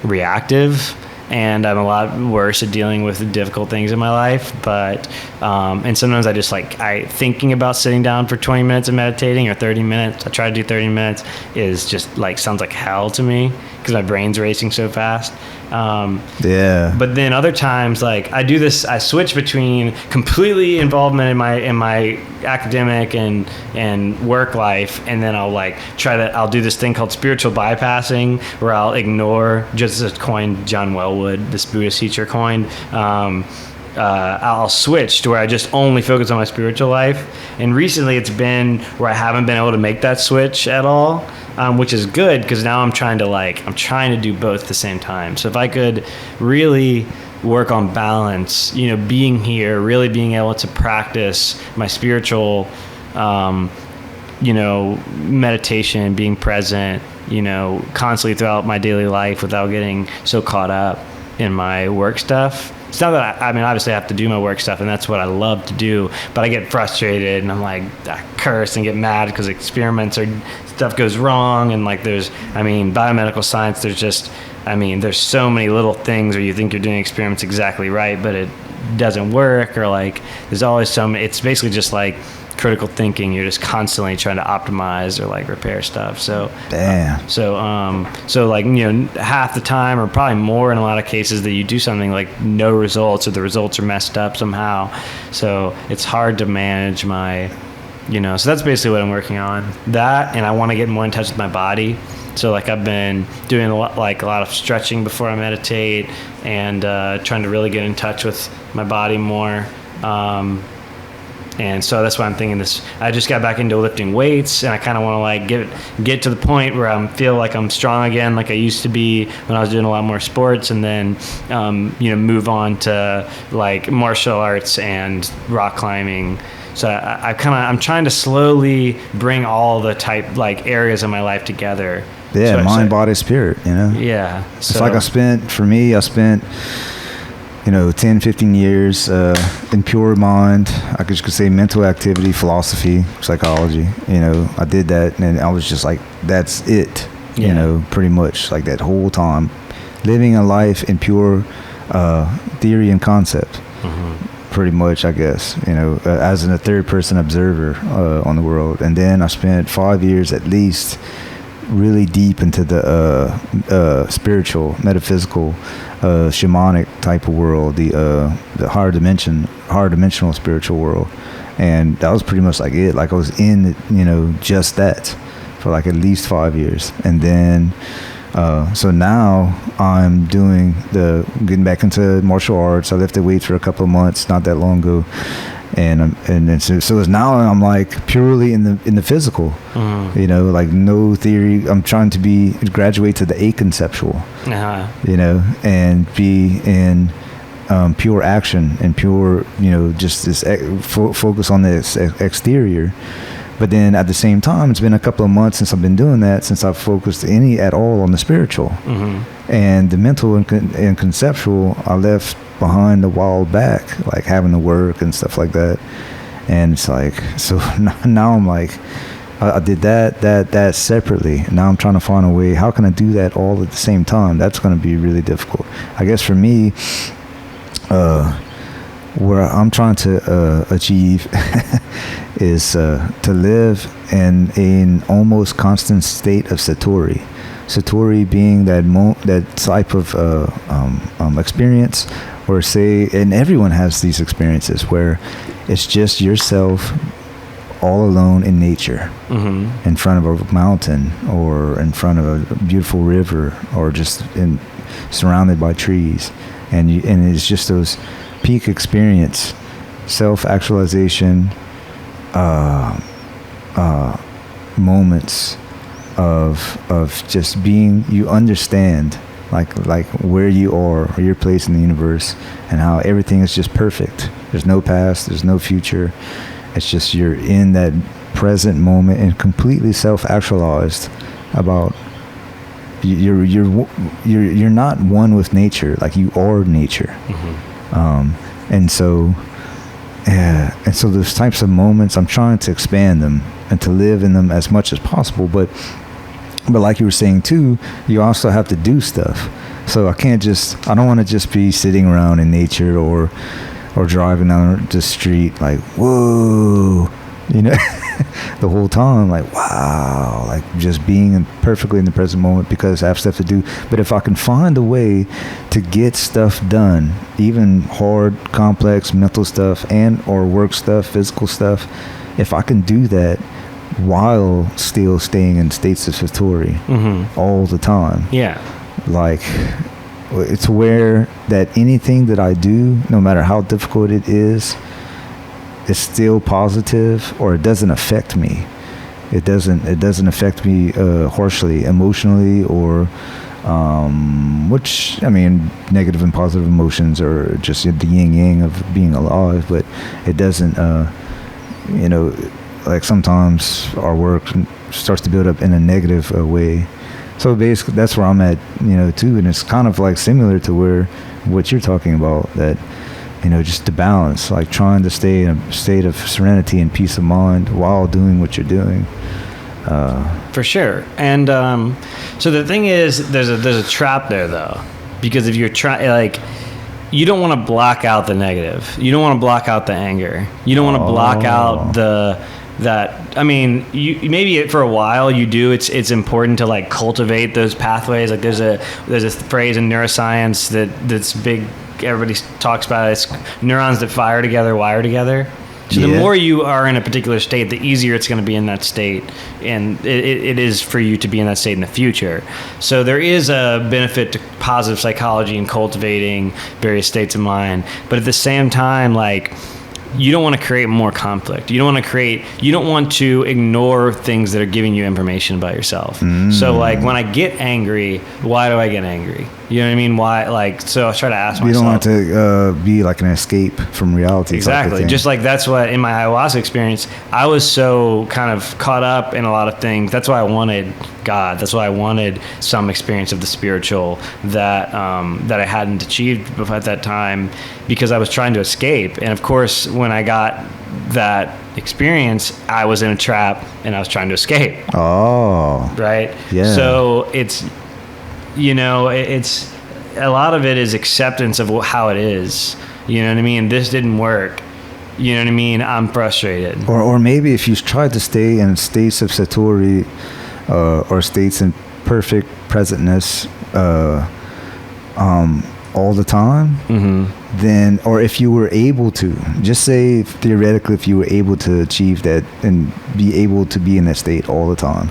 reactive. And I'm a lot worse at dealing with the difficult things in my life. But, and sometimes I just thinking about sitting down for 20 minutes and meditating, or 30 minutes, I try to do 30 minutes, is just like, sounds like hell to me because my brain's racing so fast. But then other times, like I do this, I switch between completely involvement in my academic and work life, and then I'll do this thing called spiritual bypassing, where I'll ignore, just as coined John Wellwood, this Buddhist teacher coined, I'll switch to where I just only focus on my spiritual life. And recently it's been where I haven't been able to make that switch at all, which is good, because now I'm trying to do both at the same time. So if I could really work on balance, being here, really being able to practice my spiritual, meditation, being present, constantly throughout my daily life without getting so caught up in my work stuff. It's not that obviously I have to do my work stuff, and that's what I love to do, but I get frustrated and I curse and get mad because experiments or stuff goes wrong. And there's biomedical science, there's so many little things where you think you're doing experiments exactly right, but it doesn't work, or there's always it's basically just critical thinking. You're just constantly trying to optimize or repair stuff. So damn. Half the time, or probably more in a lot of cases, that you do something no results, or the results are messed up somehow. So it's hard to manage my, so that's basically what I'm working on. That, and I want to get more in touch with my body. So I've been doing a lot of stretching before I meditate, and trying to really get in touch with my body more. And so that's why I'm thinking this. I just got back into lifting weights, and I kind of want to get to the point where I feel like I'm strong again, like I used to be when I was doing a lot more sports, and then move on to martial arts and rock climbing. So I'm trying to slowly bring all the areas of my life together. Yeah, so mind, body, spirit. Yeah. It's I spent 10, 15 years in pure mind. I could say mental activity, philosophy, psychology. I did that, and I was just that's it. Pretty much that whole time, living a life in pure theory and concept. Mm-hmm. Pretty much, I guess. As a third person observer on the world. And then I spent 5 years at least really deep into the spiritual, metaphysical, shamanic type of world, the higher dimensional spiritual world. And that was pretty much it. I was in just that for at least 5 years. And then so now I'm getting back into martial arts. I lifted weights for a couple of months not that long ago. And so now I'm purely in the physical, no theory. I'm trying to graduate to the aconceptual, and be in pure action and pure, just this focus on this exterior. But then at the same time, it's been a couple of months since I've been doing that, since I've focused at all on the spiritual. Mm-hmm. And the mental and conceptual, I left behind a while back, having to work and stuff like that. And it's so now I'm I did that separately. Now I'm trying to find a way, how can I do that all at the same time? That's going to be really difficult. I guess for me, where I'm trying to achieve is to live in an almost constant state of satori, Satori being that type of experience, or say, and everyone has these experiences where it's just yourself all alone in nature, in front of a mountain or in front of a beautiful river, or just surrounded by trees, and it's just those peak experience, self-actualization moments of just being, you understand like where you are, or your place in the universe, and how everything is just perfect. There's no past, there's no future. It's just you're in that present moment and completely self-actualized about you're not one with nature, like you are nature. And so those types of moments, I'm trying to expand them and to live in them as much as possible, but like you were saying too, you also have to do stuff. So I don't want to just be sitting around in nature or driving down the street like, whoa, the whole time, like, wow, like just being perfectly in the present moment because I have stuff to do. But if I can find a way to get stuff done, even hard, complex mental stuff and or work stuff, physical stuff, if I can do that while still staying in states of satori all the time, like, it's where that anything that I do, no matter how difficult it is still positive, or it doesn't affect me. It doesn't affect me harshly, emotionally, or which, I mean, negative and positive emotions are just the yin yang of being alive, but it doesn't, like sometimes our work starts to build up in a negative way. So basically that's where I'm at, too. And it's kind of like similar to what you're talking about, that, just the balance, like trying to stay in a state of serenity and peace of mind while doing what you're doing. For sure. And so the thing is, there's a trap there though, because if you're you don't want to block out the negative. You don't want to block out the anger. You don't want to block out you maybe for a while you do. It's important to like cultivate those pathways. Like there's a phrase in neuroscience that's big. Everybody talks about it. It's neurons that fire together wire together. So the more you are in a particular state, the easier it's going to be in that state, and it is for you to be in that state in the future. So there is a benefit to positive psychology and cultivating various states of mind, but at the same time, like, you don't want to create more conflict. You don't want to ignore things that are giving you information about yourself. So like when I get angry, why do I get angry? You know what I mean? Why? Like, so I try to ask myself. You don't want to be like an escape from reality. Exactly. Just like that's what, in my ayahuasca experience, I was so kind of caught up in a lot of things. That's why I wanted God. That's why I wanted some experience of the spiritual that I hadn't achieved at that time, because I was trying to escape. And of course, when I got that experience, I was in a trap and I was trying to escape. Oh. Right? Yeah. So it's, it's a lot of it is acceptance of how it is. You know what I mean? This didn't work. You know what I mean? I'm frustrated. Or maybe if you try to stay in states of satori, or states in perfect presentness all the time, then, or if you were able to, just say theoretically, if you were able to achieve that and be able to be in that state all the time,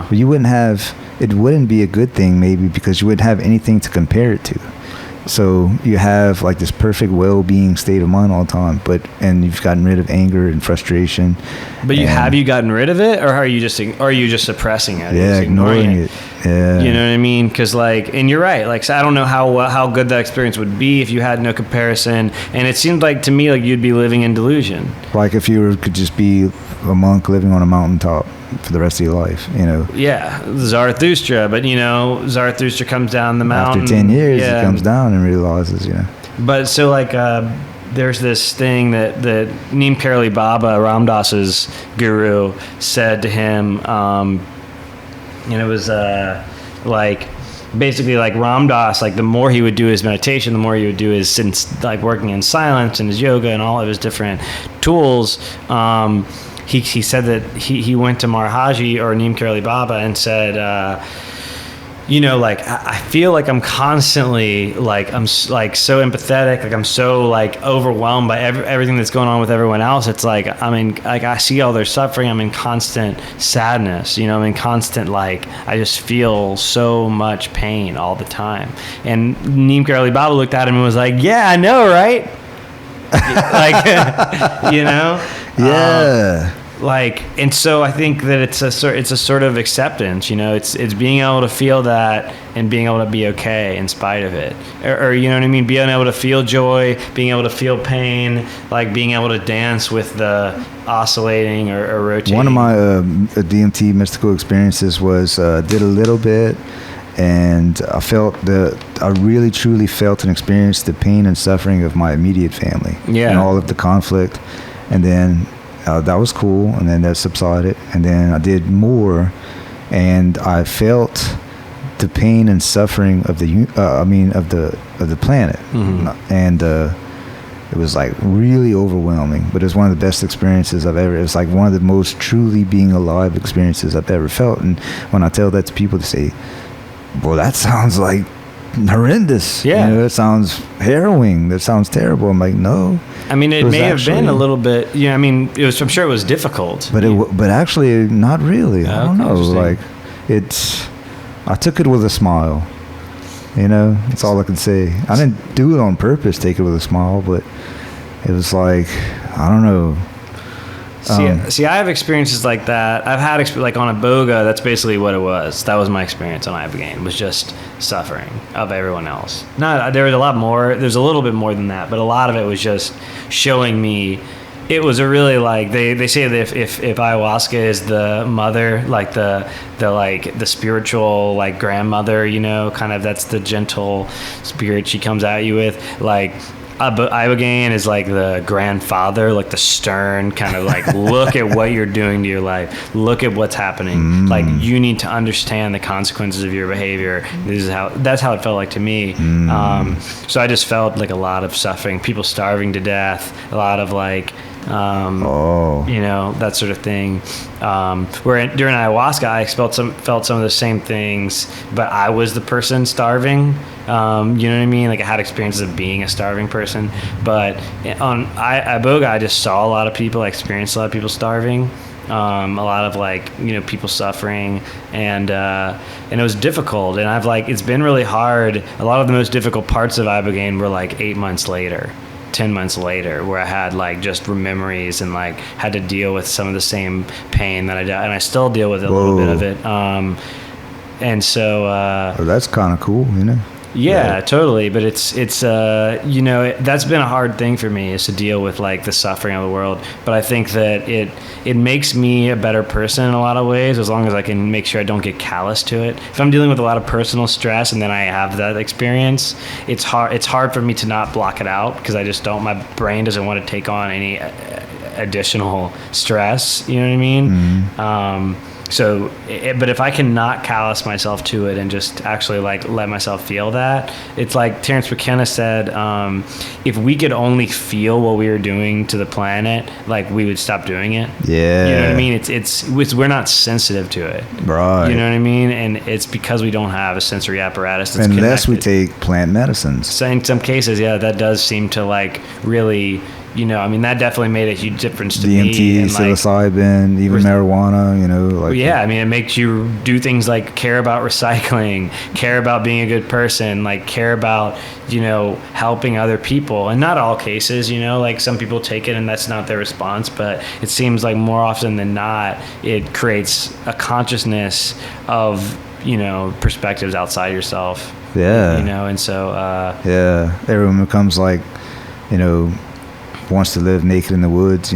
but you it wouldn't be a good thing, maybe, because you wouldn't have anything to compare it to. So you have like this perfect well-being state of mind all the time, and you've gotten rid of anger and frustration. But have you gotten rid of it, or are you just suppressing it? Yeah, ignoring it. Yeah. You know what I mean? Because and you're right. Like, so I don't know how good that experience would be if you had no comparison. And it seemed like to me like you'd be living in delusion. Like if you could just be a monk living on a mountaintop for the rest of your life, Yeah, Zarathustra, but Zarathustra comes down the mountain. After 10 years, he comes down and realizes, But so like, there's this thing that Neem Karoli Baba, Ram Dass's guru, said to him, and it was like, basically like Ram Dass, like the more he would do his meditation, the more he would do his, like working in silence and his yoga and all of his different tools, he said that he went to Maharaji or Neem Karoli Baba and said, like I feel like I'm constantly like like so empathetic, like I'm so like overwhelmed by everything that's going on with everyone else. It's like I see all their suffering. I'm in constant sadness, I'm in constant like I just feel so much pain all the time. And Neem Karoli Baba looked at him and was like, "Yeah, I know, right?" Like Yeah. And so I think that it's a sort of acceptance, it's being able to feel that and being able to be okay in spite of it, or you know what I mean, being able to feel joy, being able to feel pain, like being able to dance with the oscillating or rotating. One of my DMT mystical experiences was did a little bit, and I really truly felt and experienced the pain and suffering of my immediate family, and all of the conflict, and then that was cool, and then that subsided, and then I did more, and I felt the pain and suffering of the planet, and it was like really overwhelming. But it's one of the best experiences I've ever. It's like one of the most truly being alive experiences I've ever felt. And when I tell that to people, they say, "Well, that sounds like horrendous. Yeah, that sounds harrowing. That sounds terrible." I'm like, no. I mean, it may have been a little bit. I mean, I'm sure it was difficult. But actually, not really. I don't know. Like, I took it with a smile. That's all I can say. I didn't do it on purpose, take it with a smile, but it was like, I don't know. See, I have experiences like that. I've had like on Iboga, that's basically what it was. That was my experience on Ibogaine, was just suffering of everyone else. There was a lot more. There's a little bit more than that, but a lot of it was just showing me. It was a really like they say that if ayahuasca is the mother, like the spiritual like grandmother, kind of that's the gentle spirit she comes at you with, like. Ibogaine is like the grandfather, like the stern kind of like, look at what you're doing to your life. Look at what's happening. Like, you need to understand the consequences of your behavior. That's how it felt like to me. So I just felt like a lot of suffering, people starving to death, a lot of like, that sort of thing. Where during ayahuasca, I felt some of the same things, but I was the person starving. You know what I mean? Like, I had experiences of being a starving person, but on Iboga, I just saw a lot of people. I experienced a lot of people starving, a lot of like people suffering, and it was difficult. And it's been really hard. A lot of the most difficult parts of Ibogaine were like 8 months later. 10 months later, where I had like just memories and like had to deal with some of the same pain that and I still deal with a little bit of it. And so that's kind of cool, Yeah, totally. But it's that's been a hard thing for me, is to deal with like the suffering of the world. But I think that it makes me a better person in a lot of ways, as long as I can make sure I don't get callous to it. If I'm dealing with a lot of personal stress and then I have that experience, it's hard for me to not block it out, because I just don't. My brain doesn't want to take on any additional stress. You know what I mean? Mm-hmm. But if I can not callous myself to it and just actually like let myself feel that, it's like Terence McKenna said, if we could only feel what we were doing to the planet, like we would stop doing it. Yeah. You know what I mean? It's we're not sensitive to it. Right. You know what I mean? And it's because we don't have a sensory apparatus that's unless connected. we take plant medicines. So in some cases, yeah, that does seem to like really. That definitely made a huge difference to me. DMT, psilocybin, even marijuana, it makes you do things like care about recycling, care about being a good person, like care about, helping other people. And not all cases, like some people take it and that's not their response, but it seems like more often than not, it creates a consciousness of, perspectives outside yourself. Yeah. And so... yeah. Everyone becomes like, wants to live naked in the woods,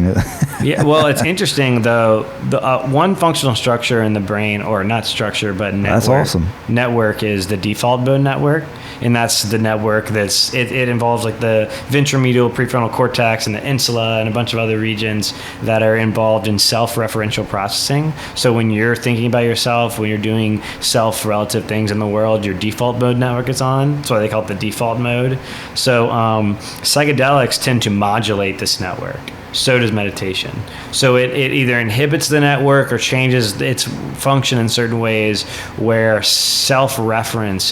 Yeah, well, it's interesting though. The one functional structure in the brain, or not structure, but network. That's awesome. Network is the default mode network, and that's the network it involves like the ventromedial prefrontal cortex and the insula and a bunch of other regions that are involved in self-referential processing. So when you're thinking about yourself, when you're doing self-relative things in the world, your default mode network is on. That's why they call it the default mode. So psychedelics tend to modulate modulate this network. So does meditation. So it either inhibits the network or changes its function in certain ways where self-reference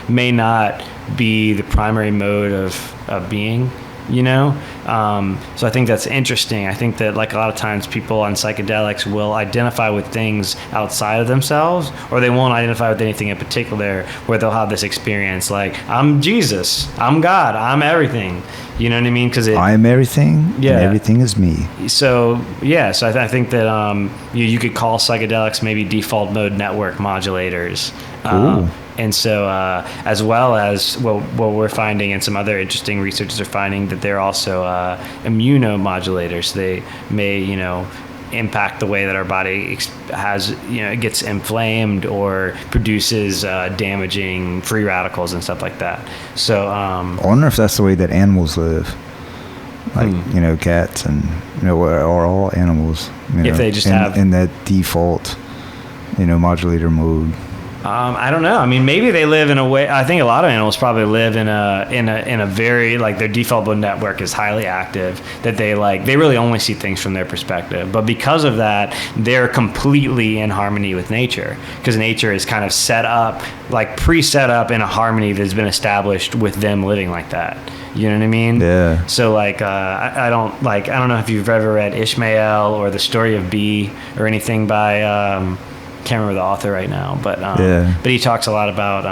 may not be the primary mode of being, you know? So I think that's interesting. I think that like a lot of times people on psychedelics will identify with things outside of themselves, or they won't identify with anything in particular, where they'll have this experience like, I'm Jesus, I'm God, I'm everything. You know what I mean? Because I am everything, and everything is me. So yeah, so I think that you could call psychedelics maybe default mode network modulators. Cool. And so, as well as what we're finding, and some other interesting researchers are finding, that they're also immunomodulators. They may, impact the way that our body gets inflamed or produces damaging free radicals and stuff like that. So I wonder if that's the way that animals live, like cats and or all animals. If they just have in that default, modulator mode. I don't know. I mean, maybe they live in a way. I think a lot of animals probably live in a very, like, their default mode network is highly active. That they really only see things from their perspective. But because of that, they're completely in harmony with nature, because nature is kind of set up, like pre-set up in a harmony that's been established with them living like that. You know what I mean? Yeah. So I don't know if you've ever read Ishmael or The Story of Bee or anything by. Can't remember the author right now, but he talks a lot about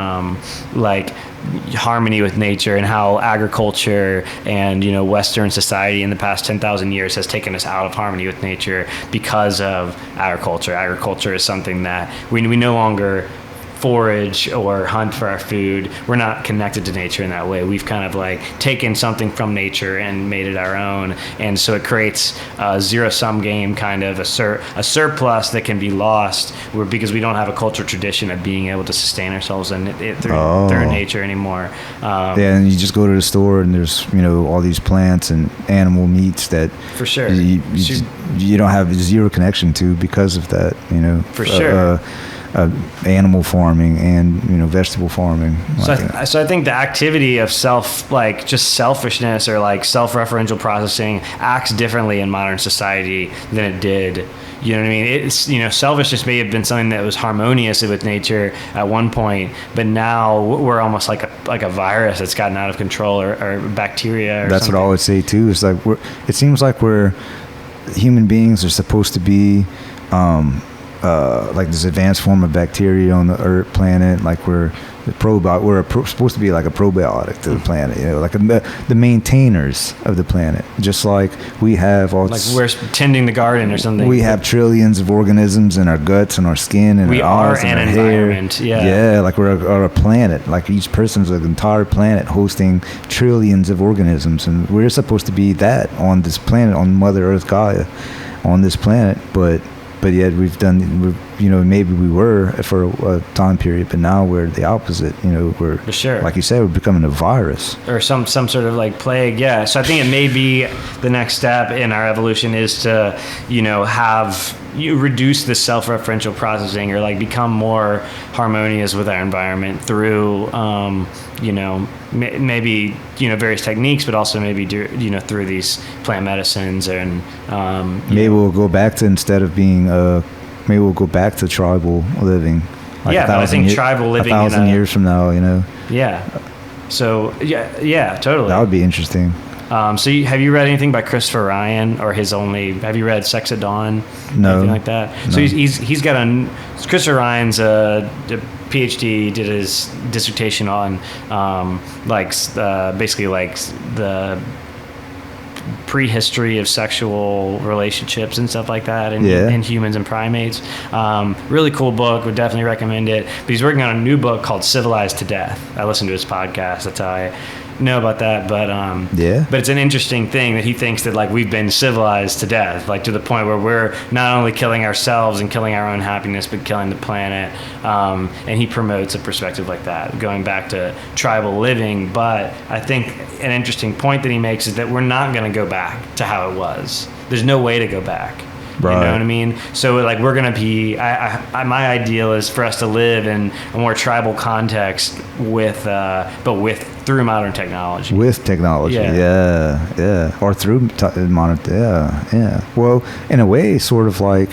harmony with nature and how agriculture and Western society in the past 10,000 years has taken us out of harmony with nature because of agriculture. Agriculture is something that we no longer forage or hunt for our food. We're not connected to nature in that way. We've kind of taken something from nature and made it our own, and so it creates a zero-sum game, kind of a surplus that can be lost, because we don't have a cultural tradition of being able to sustain ourselves through nature anymore. And you just go to the store and there's all these plants and animal meats that for sure you don't have zero connection to because of that. For sure. Animal farming and vegetable farming. So I think the activity of just selfishness or self-referential processing acts differently in modern society than it did. You know what I mean? It's selfishness may have been something that was harmonious with nature at one point, but now we're almost like a virus that's gotten out of control, or bacteria. Or that's something. what I would say too. It's like it seems like human beings are supposed to be. Like this advanced form of bacteria on the Earth planet, like we're supposed to be like a probiotic to the planet, like the maintainers of the planet, just like we have all. Like we're tending the garden or something. We have trillions of organisms in our guts and our skin and our eyes and our environment. Hair. Yeah, like we're a planet. Like each person's an entire planet hosting trillions of organisms, and we're supposed to be that on this planet, on Mother Earth Gaia, on this planet, but yet maybe we were for a time period, but now we're the opposite. We're, for sure, like you said, we're becoming a virus or some sort of plague. Yeah. So I think it may be the next step in our evolution is to reduce the self-referential processing, or become more harmonious with our environment through maybe various techniques, but also maybe through these plant medicines, and maybe we'll go back to, instead of being maybe we'll go back to tribal living. I think tribal living 1,000 years from now, Yeah. So yeah, totally. That would be interesting. So have you read anything by Christopher Ryan, or have you read Sex at Dawn? No. Anything like that? No. So he's got Christopher Ryan's a PhD, did his dissertation on basically the prehistory of sexual relationships and stuff like that in humans and primates. Really cool book, would definitely recommend it. But he's working on a new book called Civilized to Death. I listened to his podcast, that's how I know about that, but it's an interesting thing that he thinks that we've been civilized to death, to the point where we're not only killing ourselves and killing our own happiness, but killing the planet. And he promotes a perspective like that, going back to tribal living. But I think an interesting point that he makes is that we're not going to go back to how it was. There's no way to go back. Right. You know what I mean? So like we're gonna be. My ideal is for us to live in a more tribal context through modern technology. With technology, yeah. Or through modern, yeah. Well, in a way, sort of like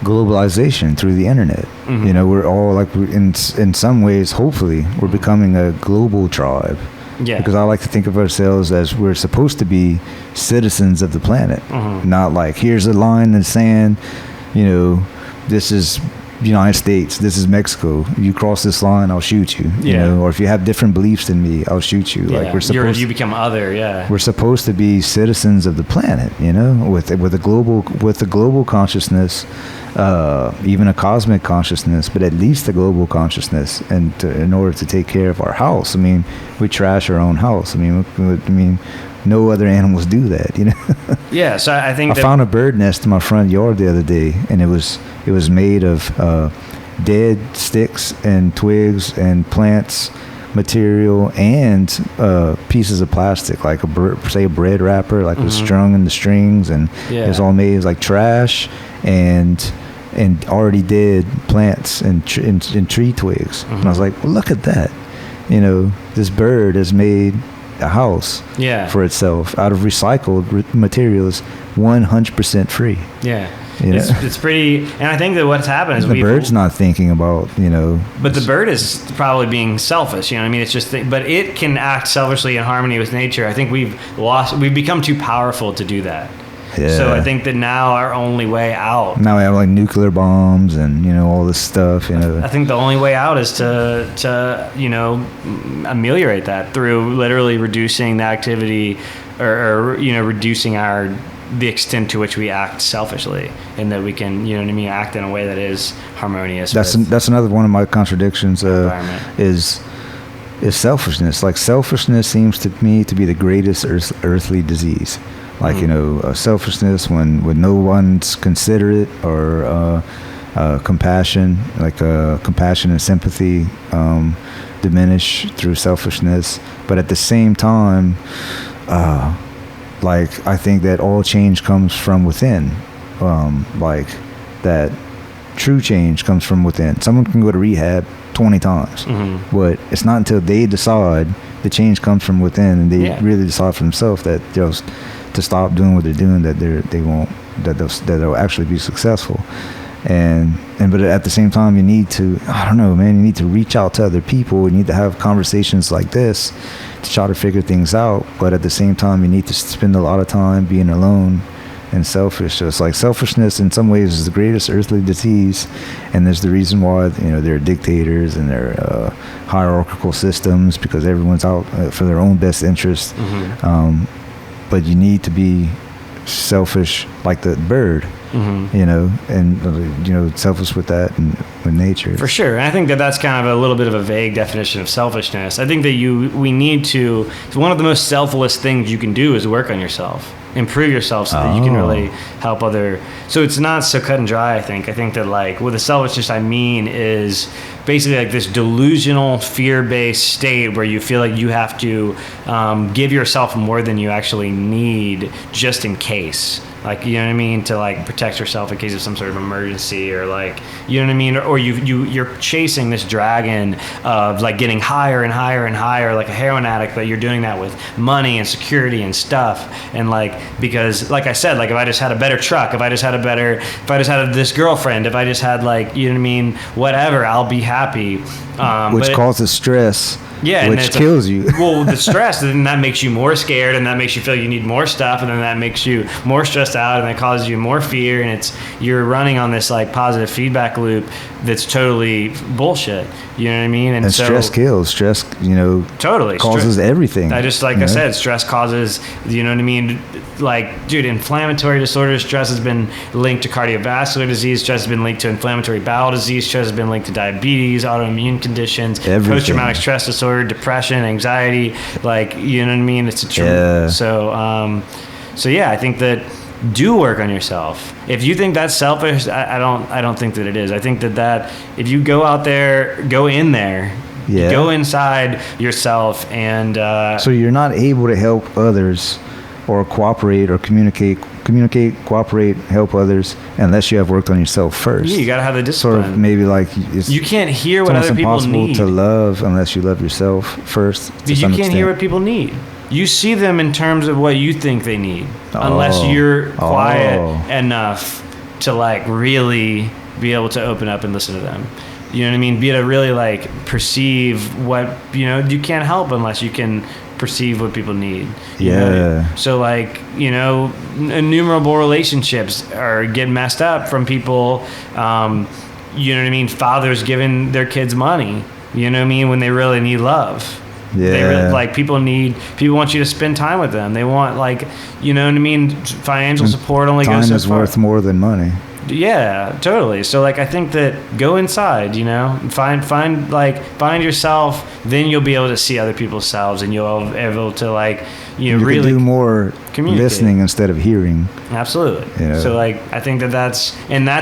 globalization through the internet. Mm-hmm. You know, we're all like, in some ways, hopefully, we're becoming a global tribe. Yeah. Because I like to think of ourselves as we're supposed to be citizens of the planet, not like, here's a line in the sand, you know, this is United States, this is Mexico, you cross this line, I'll shoot you, you know, or if you have different beliefs than me, I'll shoot you. Yeah. Like you become other, we're supposed to be citizens of the planet, you know, with a global consciousness, even a cosmic consciousness, but at least a global consciousness, and in order to take care of our house. I mean, we trash our own house. I mean, no other animals do that, you know. Yeah, so I think I found a bird nest in my front yard the other day, and it was made of dead sticks and twigs and plants material and pieces of plastic, like a bread wrapper, like was strung in the strings, and it was all made. It was like trash and already dead plants and tree twigs. And I was like, well, look at that, you know, this bird has made a house for itself out of recycled materials, 100% free. Yeah. You know? It's pretty, and I think that what's happened is the bird's not thinking about, you know. But the bird is probably being selfish, you know what I mean? It's just, but it can act selfishly in harmony with nature. I think we've become too powerful to do that. Yeah. So I think that now our only way out. Now we have like nuclear bombs and, you know, all this stuff, you know. I think the only way out is to you know, ameliorate that through literally reducing the activity or you know, reducing the extent to which we act selfishly, and that we can, you know what I mean, act in a way that is harmonious. That's another one of my contradictions, is selfishness. Like, selfishness seems to me to be the greatest earthly disease. Like, you know, selfishness when no one's considerate, or compassion, like compassion and sympathy diminish through selfishness. But at the same time, like, I think that all change comes from within. Like, that true change comes from within. Someone can go to rehab 20 times, but it's not until they decide the change comes from within, and they really decide for themselves that to stop doing what they're doing, that they'll actually be successful. But at the same time, you need to, I don't know, man, you need to reach out to other people. You need to have conversations like this to try to figure things out. But at the same time, you need to spend a lot of time being alone and selfish. So it's like, selfishness in some ways is the greatest earthly disease, and there's the reason why, you know, there are dictators and there are hierarchical systems, because everyone's out for their own best interest. But you need to be selfish like the bird, you know, and, you know, selfish with that and with nature. For sure. And I think that that's kind of a little bit of a vague definition of selfishness. I think that we need to, one of the most selfless things you can do is work on yourself, improve yourself, so that you can really help other. So it's not so cut and dry, I think. I think that, like, with the selfishness I mean is basically like this delusional, fear-based state where you feel like you have to give yourself more than you actually need, just in case. Like, you know what I mean, to like protect yourself in case of some sort of emergency, or like, you know what I mean, or you're chasing this dragon of like getting higher and higher and higher, like a heroin addict, but you're doing that with money and security and stuff. And like, because like I said, like, if I just had a better truck, if I just had this girlfriend, if I just had, like, you know what I mean, whatever, I'll be happy. Which causes stress. Yeah, which kills you. Well, the stress, then that makes you more scared, and that makes you feel you need more stuff, and then that makes you more stressed out, and that causes you more fear, and you're running on this like positive feedback loop that's totally bullshit. You know what I mean? And so, stress kills. Stress, you know, totally causes everything. I just, like I said, stress causes, you know what I mean? Like, dude, inflammatory disorders, stress has been linked to cardiovascular disease, stress has been linked to inflammatory bowel disease, stress has been linked to diabetes, autoimmune conditions, post-traumatic stress disorder, depression, anxiety, like, you know what I mean? It's a so yeah, I think that do work on yourself. If you think that's selfish, I don't think that it is. I think that if you go out there, go in there, go inside yourself, and so you're not able to help others or cooperate or communicate, cooperate, help others unless you have worked on yourself first. Yeah, you gotta have the discipline. Sort of maybe like you can't hear what other people need. It's impossible to love unless you love yourself first. Because you can't hear what people need. You see them in terms of what you think they need, unless you're quiet enough to like really be able to open up and listen to them. You know what I mean? Be able to really like perceive what, you know, you can't help unless you can perceive what people need. You know? So like, you know, innumerable relationships are getting messed up from people, you know what I mean? Fathers giving their kids money, you know what I mean? When they really need love. Yeah. They really, like people want you to spend time with them. They want like, you know what I mean? Financial support only goes so far. Time is worth more than money. Yeah, totally. So like, I think that go inside, you know, find yourself, then you'll be able to see other people's selves, and you'll be able to like, you know, you really can do more listening instead of hearing. Absolutely. You know? So like, I think that's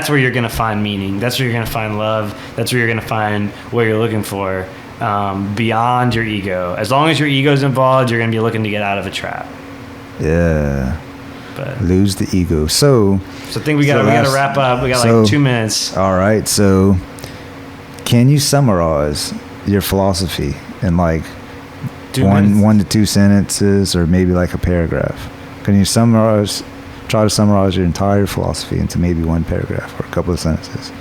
where you're going to find meaning. That's where you're going to find love. That's where you're going to find what you're looking for, beyond your ego. As long as your ego's involved, you're going to be looking to get out of a trap. Yeah. But lose the ego. So I think we got to wrap up. We got like 2 minutes. All right. So can you summarize your philosophy in like one to two sentences, or maybe like a paragraph? Can you try to summarize your entire philosophy into maybe one paragraph or a couple of sentences?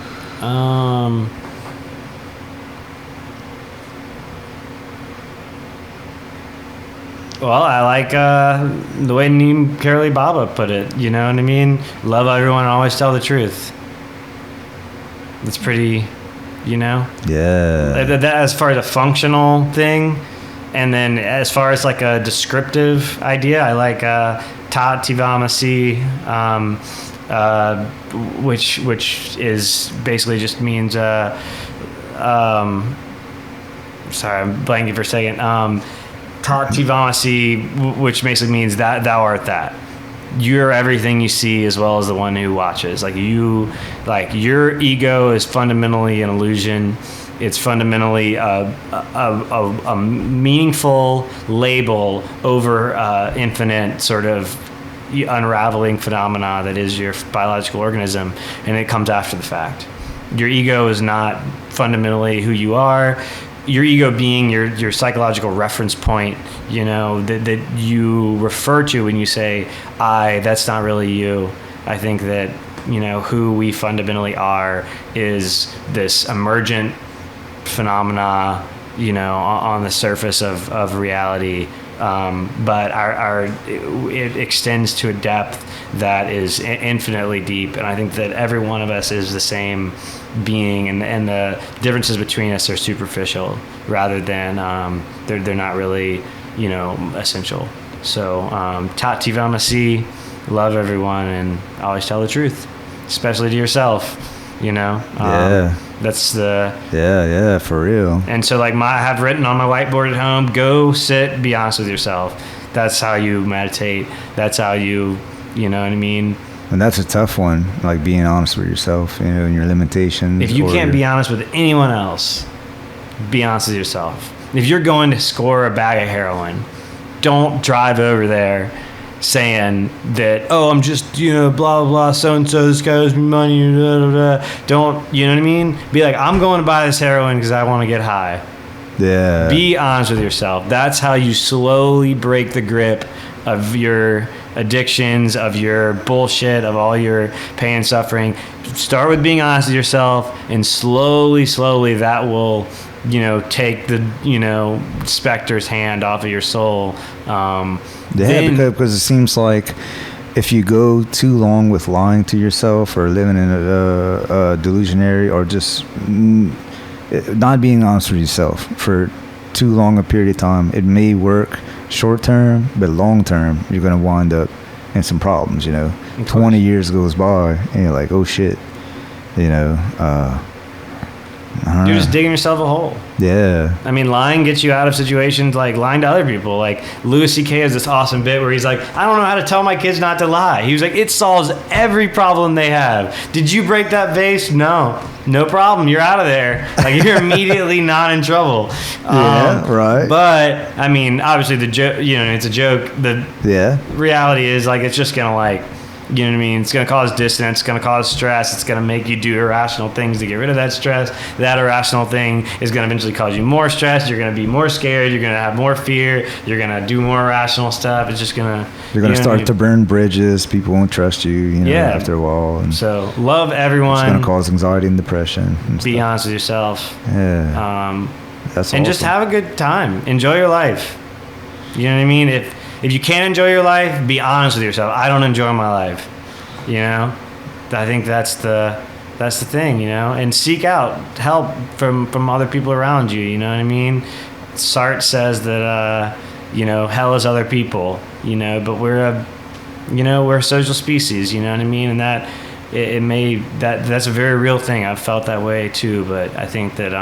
Well, I like the way Neem Kerley Baba put it. You know what I mean? Love everyone and always tell the truth. It's pretty, you know? Yeah. That as far as a functional thing. And then as far as like a descriptive idea, I like Tat Tivamasi, which is basically just means, sorry, I'm blanking for a second. Tat Tivamasi, which basically means that thou art that. You're everything you see, as well as the one who watches. Like your ego is fundamentally an illusion. It's fundamentally a meaningful label over infinite sort of unraveling phenomena that is your biological organism, and it comes after the fact. Your ego is not fundamentally who you are. Your ego being your psychological reference point, you know, that you refer to when you say I. That's not really you. I think that, you know, who we fundamentally are is this emergent phenomena, you know, on the surface of reality, but it extends to a depth that is infinitely deep, and I think that every one of us is the same being, and the differences between us are superficial rather than they're not really, you know, essential. So Tat Tivamasi, love everyone and always tell the truth, especially to yourself, you know. That's the for real. And so like I have written on my whiteboard at home, go sit, be honest with yourself. That's how you meditate. That's how you know what I mean? And that's a tough one, like being honest with yourself, you know, and your limitations. If you can't be honest with anyone else, be honest with yourself. If you're going to score a bag of heroin, don't drive over there saying that, oh, I'm just, you know, blah, blah, blah, so-and-so, this guy owes me money, blah, blah, blah. Don't, you know what I mean? Be like, I'm going to buy this heroin because I want to get high. Yeah. Be honest with yourself. That's how you slowly break the grip of your addictions, of your bullshit, of all your pain and suffering. Start with being honest with yourself, and slowly that will, you know, take the, you know, specter's hand off of your soul. Because it seems like if you go too long with lying to yourself or living in a delusionary, or just not being honest with yourself for too long a period of time, it may work short term, but long term you're going to wind up in some problems, you know. 20 years goes by and you're like, oh shit, you know, You're just digging yourself a hole. Yeah. I mean, lying gets you out of situations, like lying to other people. Like Louis C.K. has this awesome bit where he's like, I don't know how to tell my kids not to lie. He was like, it solves every problem they have. Did you break that vase? No problem. You're out of there. Like, you're immediately not in trouble. Yeah, right. But I mean, obviously the joke, it's a joke. The reality is, like, it's just gonna, like, you know what I mean? It's going to cause dissonance. It's going to cause stress. It's going to make you do irrational things to get rid of that stress. That irrational thing is going to eventually cause you more stress. You're going to be more scared. You're going to have more fear. You're going to do more irrational stuff. It's just going to... You're going to start to burn bridges. People won't trust you, after a while. And so love everyone. It's going to cause anxiety and depression. And be honest with yourself. Yeah. That's and awesome. just have a good time. Enjoy your life. You know what I mean? If you can't enjoy your life, be honest with yourself. I don't enjoy my life. I think that's the thing, and seek out help from other people around you. You know what I mean? Sartre says that hell is other people. But we're a social species. You know what I mean? And that that's a very real thing. I've felt that way too. But I think that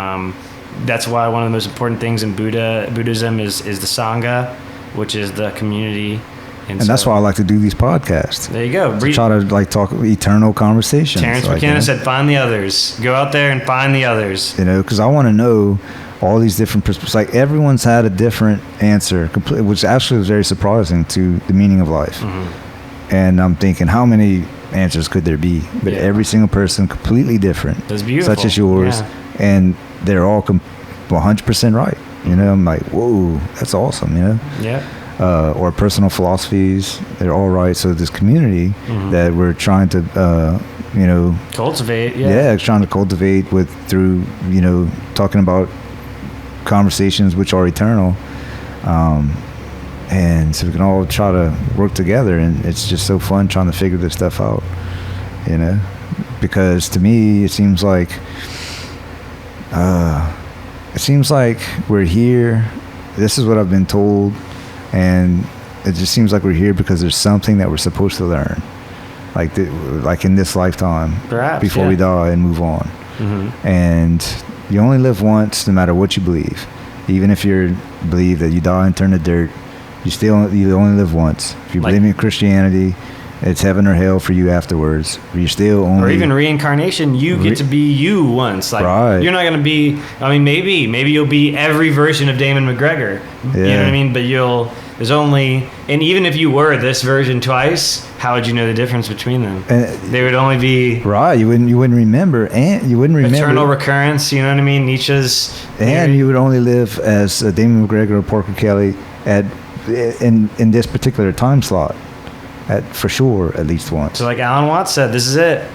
that's why one of the most important things in Buddhism is the Sangha, which is the community. And that's why I like to do these podcasts. There you go. To try to talk eternal conversations. Terrence McKenna said, "Find the others. Go out there and find the others." Because I want to know all these different perspectives. Like, everyone's had a different answer, which actually was very surprising to the meaning of life. Mm-hmm. And I'm thinking, how many answers could there be? But every single person completely different. That's beautiful. Such as yours, and they're all 100% right. I'm like, whoa, that's awesome. Yeah. Or personal philosophies, they're all right. So this community that we're trying to, cultivate. Trying to cultivate through talking about conversations which are eternal, and so we can all try to work together. And it's just so fun trying to figure this stuff out, because to me it seems like we're here. This is what I've been told. And it just seems like we're here because there's something that we're supposed to learn, like in this lifetime, perhaps, before we die and move on. Mm-hmm. And you only live once, no matter what you believe. Even if you believe that you die and turn to dirt, you only live once. If you believe in Christianity, it's heaven or hell for you afterwards. You still only... Or even reincarnation, you get to be you once. Like, you're not going to be... I mean, maybe you'll be every version of Damon McGregor. Yeah. You know what I mean? But there's only... And even if you were this version twice, how would you know the difference between them? They would only be... Right. You wouldn't remember. And you wouldn't remember... Eternal recurrence, you know what I mean? Nietzsche's... And you would only live as Damon McGregor or Parker Kelley in this particular time slot. For sure, at least once. So like Alan Watts said, this is it.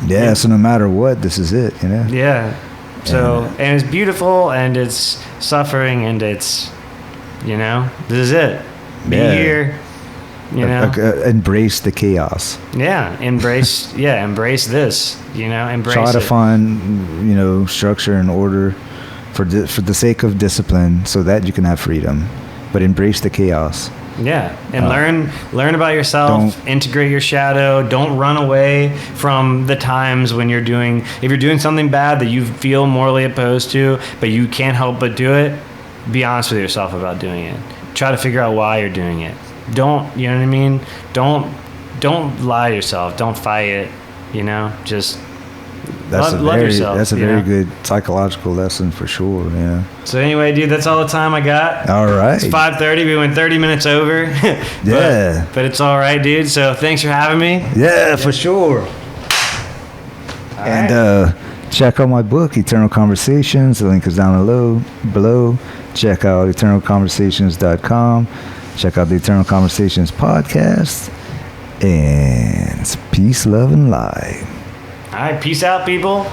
Yeah, so no matter what, this is it, Yeah. So, and it's beautiful, and it's suffering, and it's, this is it. Be here, embrace the chaos. Yeah, embrace this, embrace Try to it. find, structure and order for the sake of discipline so that you can have freedom. But embrace the chaos. Yeah, and learn about yourself, integrate your shadow, don't run away from the times when if you're doing something bad that you feel morally opposed to, but you can't help but do it, be honest with yourself about doing it. Try to figure out why you're doing it. Don't, you know what I mean? Don't lie to yourself, don't fight it, just... Love yourself. That's a very good psychological lesson for sure. Yeah. So anyway, dude, that's all the time I got. All right. It's 5:30. We went 30 minutes over. But it's all right, dude. So thanks for having me. Yeah, for sure. And check out my book, Eternal Conversations. The link is down below. Check out eternalconversations.com. Check out the Eternal Conversations podcast. And it's peace, love, and light. All right, peace out, people.